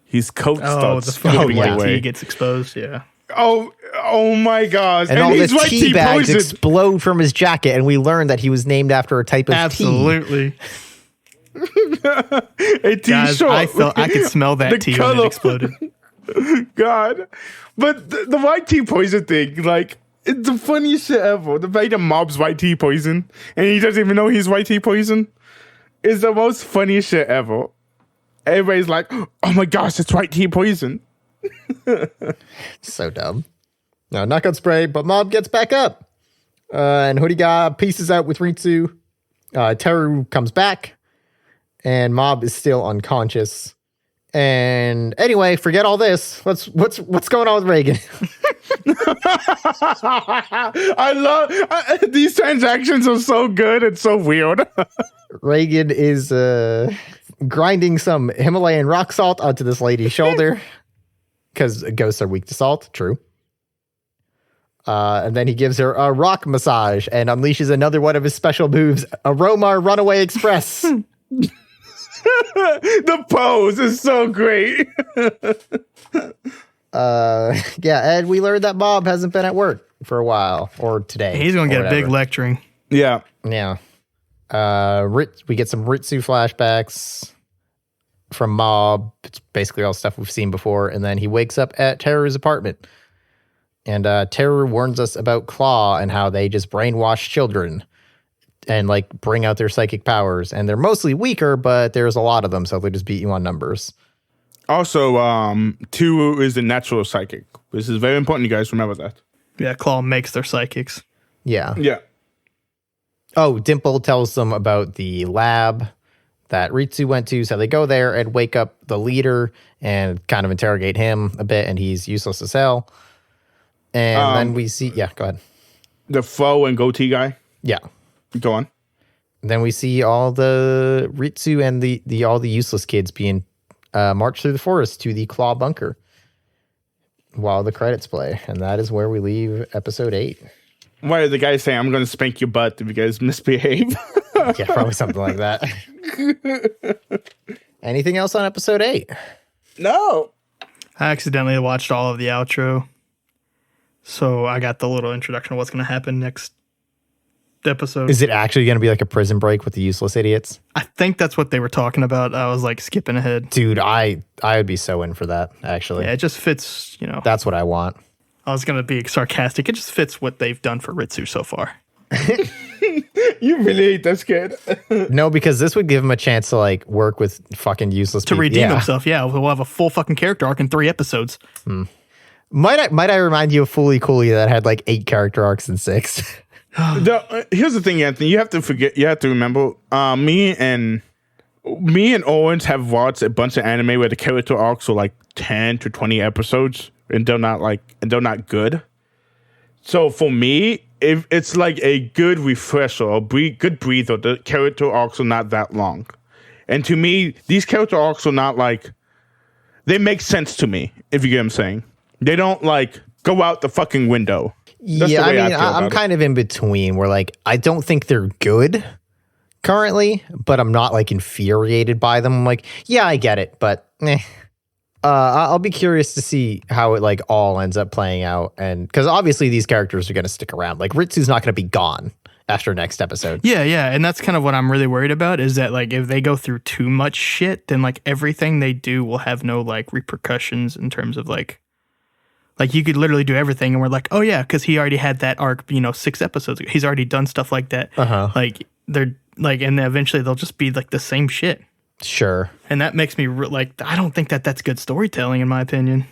His coat Oh, starts the fucking slipping white away. tea gets exposed. Yeah. Oh my gosh! And all the he's white tea tea bags poisoned. explode from his jacket, and we learn that he was named after a type of tea. Absolutely. A tea Guys, short. I could smell The that tea when color. it exploded. God, but the white tea poison thing, like, it's the funniest shit ever. The fact that Mob's white tea poison, and he doesn't even know he's white tea poison, is the most funniest shit ever. Everybody's like, "Oh my gosh, it's white tea poison." So dumb. No, knockout spray, but Mob gets back up. And Hoodie Guy pieces out with Ritsu. Teru comes back, and Mob is still unconscious. And anyway, forget all this. What's going on with Reagan? I love these transactions are so good and so weird. Reagan is grinding some Himalayan rock salt onto this lady's shoulder because ghosts are weak to salt. True. And then he gives her a rock massage and unleashes another one of his special moves, Aroma Runaway Express. The pose is so great. Yeah, and we learned that Mob hasn't been at work for a while, or today. He's going to or get a big whatever. lecturing. Yeah. Yeah. We get some Ritsu flashbacks from Mob. It's basically all stuff we've seen before. And then he wakes up at Teru's apartment. And Teru warns us about Claw and how they just brainwash children and like bring out their psychic powers. And they're mostly weaker, but there's a lot of them, so they just beat you on numbers. Also, Teru is a natural psychic. This is very important. You guys remember that. Yeah, Claw makes their psychics. Yeah. Yeah. Oh, Dimple tells them about the lab that Ritsu went to. So they go there and wake up the leader and kind of interrogate him a bit, and he's useless as hell. And then we see, yeah, go ahead. The foe and goatee guy. Yeah. Go on. Then we see all the Ritsu and the all the useless kids being marched through the forest to the Claw bunker while the credits play. And that is where we leave episode 8. Why did the guy say, "I'm going to spank your butt if you guys misbehave"? Yeah, probably something like that. Anything else on episode 8? No. I accidentally watched all of the outro. So I got the little introduction of what's going to happen next episode. Is it actually going to be like a prison break with the useless idiots? I think that's what they were talking about. I was like skipping ahead. Dude, I would be so in for that, actually. Yeah, it just fits, That's what I want. I was going to be sarcastic. It just fits what they've done for Ritsu so far. You really hate this kid. No, because this would give him a chance to like work with fucking useless To people. redeem himself, yeah. We'll have a full fucking character arc in 3 episodes. Might I remind you of Fooly Cooley that had like 8 character arcs in 6? Here's the thing, Anthony. You have to remember. Me and Owens have watched a bunch of anime where the character arcs are like 10 to 20 episodes, and they're not good. So for me, if it's like a good refresher or good breather, the character arcs are not that long. And to me, these character arcs are not like, they make sense to me, if you get what I'm saying. They don't like go out the fucking window. That's Yeah, the way I mean, feel I'm about it. kind of in between where like I don't think they're good currently, but I'm not like infuriated by them. I'm like, yeah, I get it, but I'll be curious to see how it like all ends up playing out, and because obviously these characters are going to stick around. Like Ritsu's not going to be gone after next episode. Yeah, and that's kind of what I'm really worried about is that like if they go through too much shit, then like everything they do will have no like repercussions in terms of like you could literally do everything and we're like, oh yeah, because he already had that arc, 6 episodes ago. He's already done stuff like that. Like they're like, and then eventually they'll just be like the same shit. Sure. And that makes me I don't think that that's good storytelling in my opinion.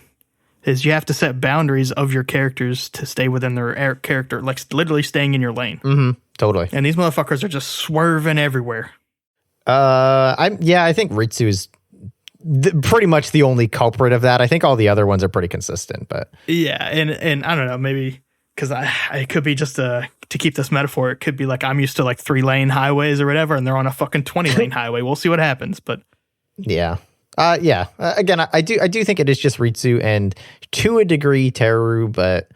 Is you have to set boundaries of your characters to stay within their character, like literally staying in your lane. Mm-hmm. Totally. And these motherfuckers are just swerving everywhere. I think Ritsu is pretty much the only culprit of that. I think all the other ones are pretty consistent, but yeah, and I don't know, maybe because it could be just to keep this metaphor. It could be like I'm used to like 3-lane highways or whatever, and they're on a fucking 20-lane highway. We'll see what happens, but yeah. Again, I do think it is just Ritsu and to a degree Teru, but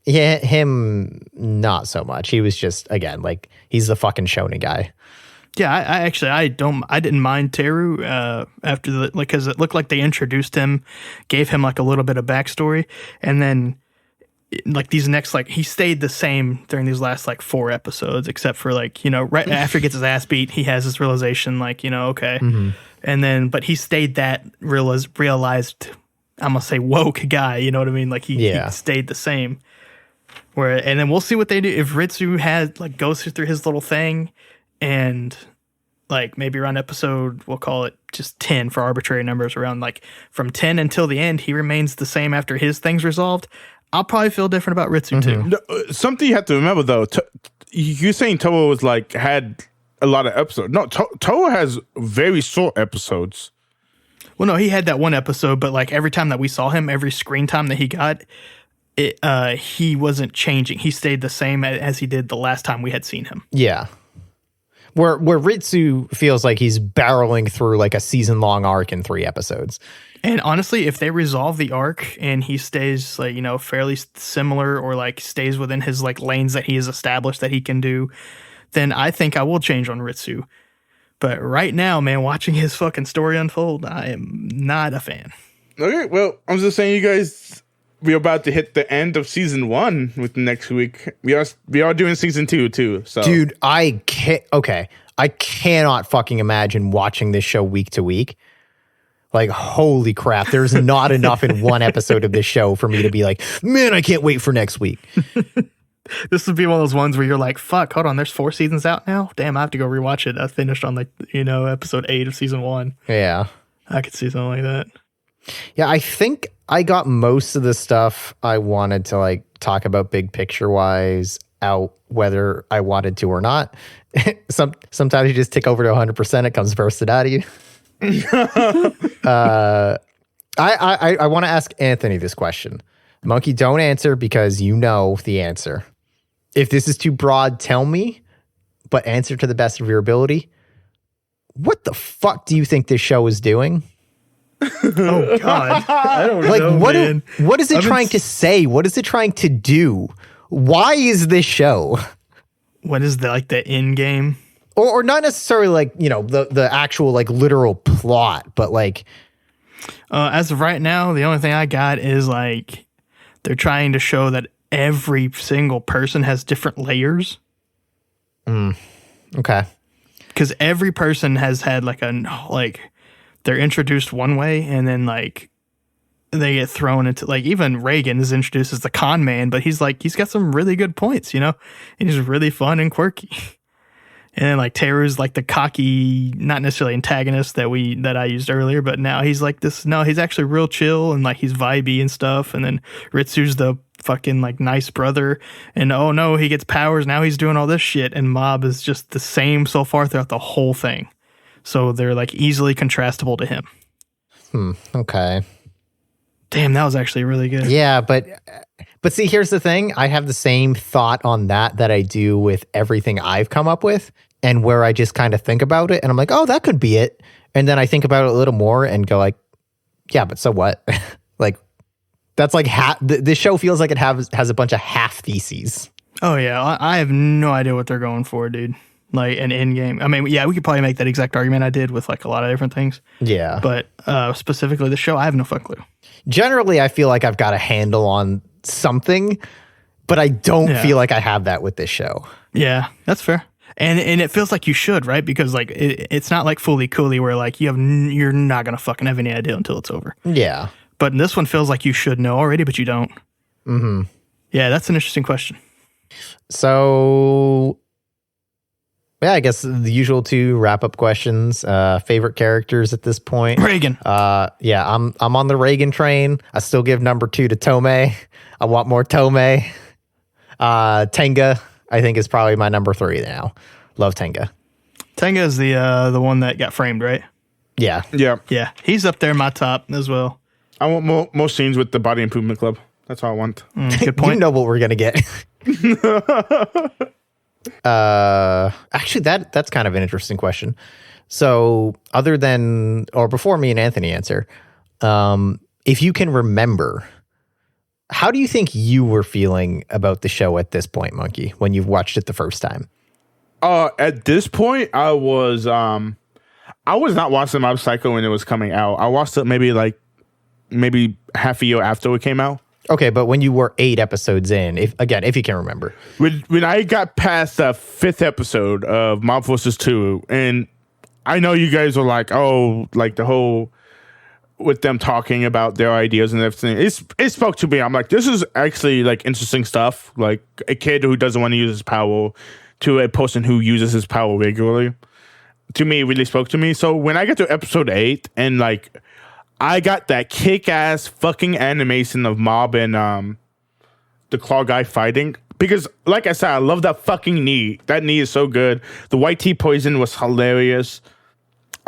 yeah, him not so much. He was just, again, like he's the fucking shonen guy. Yeah, I didn't mind Teru after because it looked like they introduced him, gave him like a little bit of backstory, and then like these next he stayed the same during these last like 4 episodes, except for right after he gets his ass beat, he has this realization okay, and then but he stayed that realized I'm gonna say woke guy, you know what I mean? Like he stayed the same. And then we'll see what they do if Ritsu goes through his little thing. And maybe around episode, we'll call it just 10 for arbitrary numbers, around from 10 until the end, he remains the same after his thing's resolved. I'll probably feel different about Ritsu too. No, something you have to remember though, you're saying Toa was had a lot of episodes. No, Toa has very short episodes. Well, no, he had that one episode, but every time that we saw him, every screen time that he got, he wasn't changing. He stayed the same as he did the last time we had seen him. Yeah. Where Ritsu feels like he's barreling through a season-long arc in 3 episodes. And honestly, if they resolve the arc and he stays fairly similar or stays within his lanes that he has established that he can do, then I think I will change on Ritsu. But right now, man, watching his fucking story unfold, I am not a fan. Okay, well, I'm just saying, you guys, we're about to hit the end of season 1 with next week. We are doing season 2 too. So, dude, I cannot fucking imagine watching this show week to week. Holy crap! There's not enough in one episode of this show for me to be like, man, I can't wait for next week. This would be one of those ones where you're like, fuck, hold on, there's 4 seasons out now? Damn, I have to go rewatch it. I finished on episode 8 of season 1. Yeah. I could see something like that. Yeah, I think I got most of the stuff I wanted to talk about big picture wise out, whether I wanted to or not. Sometimes you just tick over to 100%, it comes bursted out of you. I want to ask Anthony this question. Monkey, don't answer because you know the answer. If this is too broad, tell me, but answer to the best of your ability. What the fuck do you think this show is doing? Oh God, I don't know, man. What is it trying to say? What is it trying to do? Why is this show? What is the end game? Or not necessarily the actual literal plot, but as of right now, the only thing I got is they're trying to show that every single person has different layers. Okay. Because every person has had they're introduced one way and then they get thrown into even Reagan is introduced as the con man, but he's got some really good points, and he's really fun and quirky. And then Teru's the cocky, not necessarily antagonist that I used earlier, but now he's this. No, he's actually real chill and he's vibey and stuff. And then Ritsu's the fucking nice brother. And oh no, he gets powers. Now he's doing all this shit. And Mob is just the same so far throughout the whole thing. So they're easily contrastable to him. Okay. Damn, that was actually really good. Yeah, but see, here's the thing. I have the same thought on that I do with everything I've come up with. And where I just kind of think about it and I'm like, oh, that could be it. And then I think about it a little more and go yeah, but so what? That's this show feels like it has a bunch of half theses. Oh yeah. I have no idea what they're going for, dude. An end game. I mean, yeah, we could probably make that exact argument I did with a lot of different things. Yeah. But specifically the show, I have no fucking clue. Generally, I feel like I've got a handle on something, but I don't feel like I have that with this show. Yeah, that's fair. And it feels like you should, right? Because it's not fully coolly where you're not gonna fucking have any idea until it's over. Yeah. But this one feels like you should know already, but you don't. Mm-hmm. Yeah, that's an interesting question. So, yeah, I guess the usual 2 wrap-up questions. Favorite characters at this point? Reagan. Yeah, I'm on the Reagan train. I still give number 2 to Tomei. I want more Tomei. Tenga, I think, is probably my number 3 now. Love Tenga. Tenga is the one that got framed, right? Yeah. Yeah. Yeah. He's up there in my top as well. I want more scenes with the Body Improvement Club. That's all I want. Good point. You know what we're going to get. Actually, that's kind of an interesting question. So other than, or before me and Anthony answer, if you can remember, how do you think you were feeling about the show at this point, Monkey, when you've watched it the first time? At this point, I was not watching Mob Psycho when it was coming out. I watched it maybe half a year after it came out. Okay, but when you were 8 episodes in, if you can remember. When I got past the 5th episode of Mob vs. Teru, and I know you guys were like, oh, like the whole with them talking about their ideas and everything. It spoke to me. I'm like, this is actually like interesting stuff. Like a kid who doesn't want to use his power to a person who uses his power regularly. To me, it really spoke to me. So when I got to episode 8 and like I got that kick-ass fucking animation of Mob and the Claw guy fighting. Because, like I said, I love that fucking knee. That knee is so good. The white tea poison was hilarious.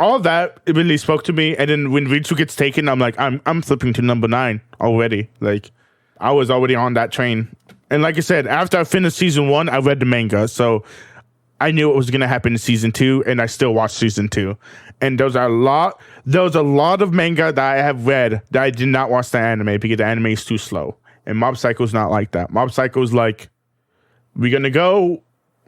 All of that, it really spoke to me. And then when Ritsu gets taken, I'm like, I'm flipping to number 9 already. Like, I was already on that train. And like I said, after I finished season 1, I read the manga. So I knew what was going to happen in season 2, and I still watched season 2. And there was a lot of manga that I have read that I did not watch the anime because the anime is too slow. And Mob Psycho's not like that. Mob Psycho's like, we're going to go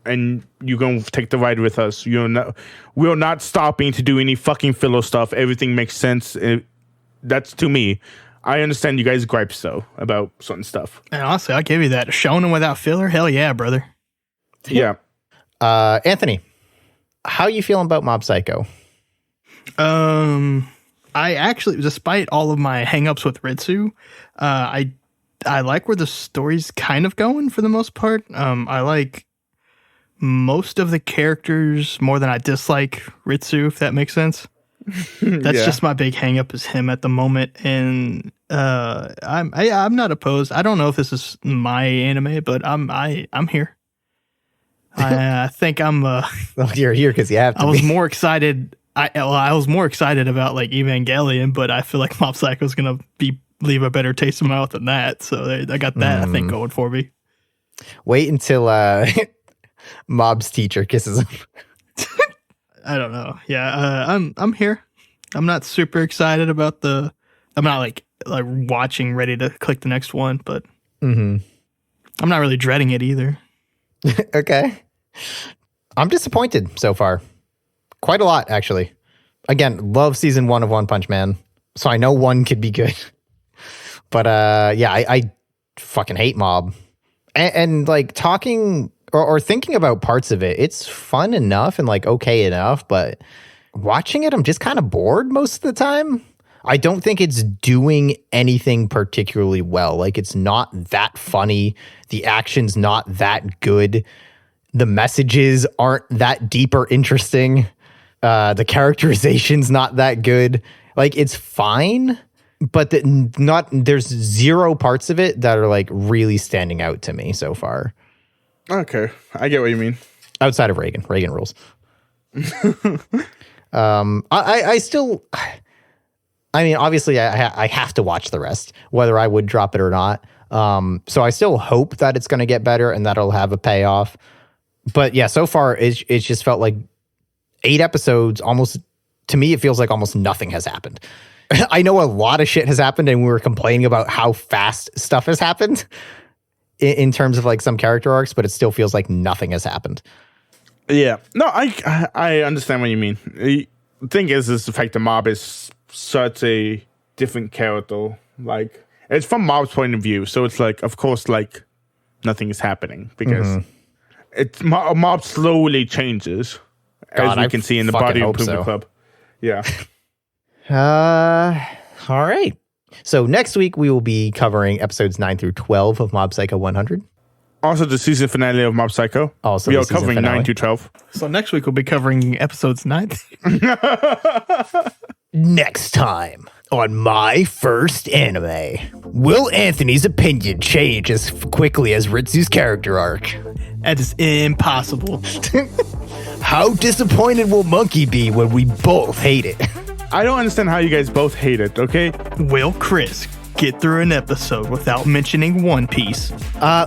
and you're going to take the ride with us. We're not stopping to do any fucking filler stuff. Everything makes sense. That's to me. I understand you guys' gripes though about certain stuff. And honestly, I'll give you that. Shonen without filler? Hell yeah, brother. Yeah. Anthony, how you feeling about Mob Psycho? I actually, despite all of my hangups with Ritsu, I like where the story's kind of going for the most part. I like most of the characters more than I dislike Ritsu, if that makes sense. That's just my big hangup is him at the moment, and I'm not opposed. I don't know if this is my anime, but I'm here. I think I'm. Well, you're here because you have to. I was more excited. I was more excited about like Evangelion, but I feel like Mob Psycho is gonna leave a better taste in my mouth than that. So I got that I think going for me. Wait until Mob's teacher kisses him. I don't know. Yeah, I'm here. I'm not super excited about I'm not like watching, ready to click the next one, but I'm not really dreading it either. Okay. I'm disappointed so far. Quite a lot, actually. Again, love season 1 of One Punch Man, so I know 1 could be good. But yeah, I fucking hate Mob. And like talking or thinking about parts of it, it's fun enough and like okay enough, but watching it, I'm just kind of bored most of the time. I don't think it's doing anything particularly well. Like, it's not that funny. The action's not that good. The messages aren't that deep or interesting. The characterization's not that good. Like, it's fine, but there's 0 parts of it that are like really standing out to me so far. Okay, I get what you mean. Outside of Reagan rules. I still, I mean, obviously I have to watch the rest, whether I would drop it or not. So I still hope that it's going to get better and that it'll have a payoff. But yeah, so far it's just felt like 8 episodes, almost, to me, it feels like almost nothing has happened. I know a lot of shit has happened and we were complaining about how fast stuff has happened in terms of like some character arcs, but it still feels like nothing has happened. Yeah. No, I understand what you mean. The thing is the fact that Mob is such a different character. Like, it's from Mob's point of view, so it's like, of course, like, nothing is happening because Mob slowly changes, as we can see in the Body Improvement Club. Yeah. All right. So next week we will be covering episodes 9 through 12 of Mob Psycho 100. Also, the season finale of Mob Psycho. Also, we are covering 9 to 12. So next week we'll be covering episodes 9. Next time on My First Anime, will Anthony's opinion change as quickly as Ritsu's character arc? That is impossible. How disappointed will Monkey be when we both hate it? I don't understand how you guys both hate it, okay? Will Chris get through an episode without mentioning One Piece?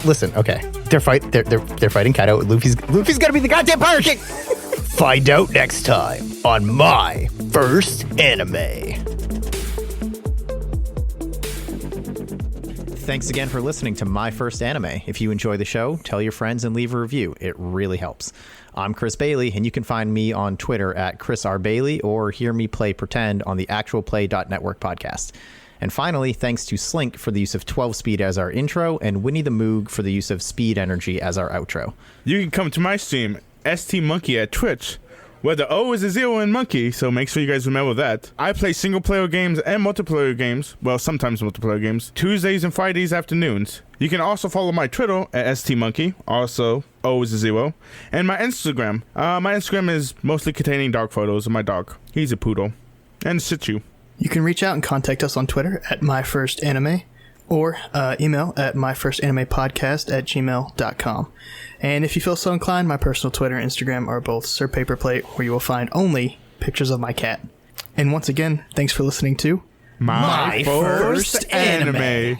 Listen, okay. They're fighting Kaido. Luffy's gonna be the goddamn Pirate King! Find out next time on My First Anime. thanks again for listening to My First Anime. If you enjoy the show, tell your friends and leave a review. It really helps. I'm Chris Bailey, and you can find me on Twitter at Chris R. Bailey or hear me play Pretend on the actualplay.network podcast. And finally, thanks to Slink for the use of 12-speed as our intro and Winnie the Moog for the use of Speed Energy as our outro. You can come to my stream, ST Monkey at Twitch, where the O is a 0 in monkey, so make sure you guys remember that. I play single-player games and multiplayer games, well, sometimes multiplayer games, Tuesdays and Fridays afternoons. You can also follow my Twitter at STMonkey, also O is a 0, and my Instagram. My Instagram is mostly containing dog photos of my dog. He's a poodle. And Shih Tzu. You can reach out and contact us on Twitter at myfirstanime or email at myfirstanimepodcast@gmail.com. And if you feel so inclined, my personal Twitter and Instagram are both Sir Paperplate, where you will find only pictures of my cat. And once again, thanks for listening to My First Anime.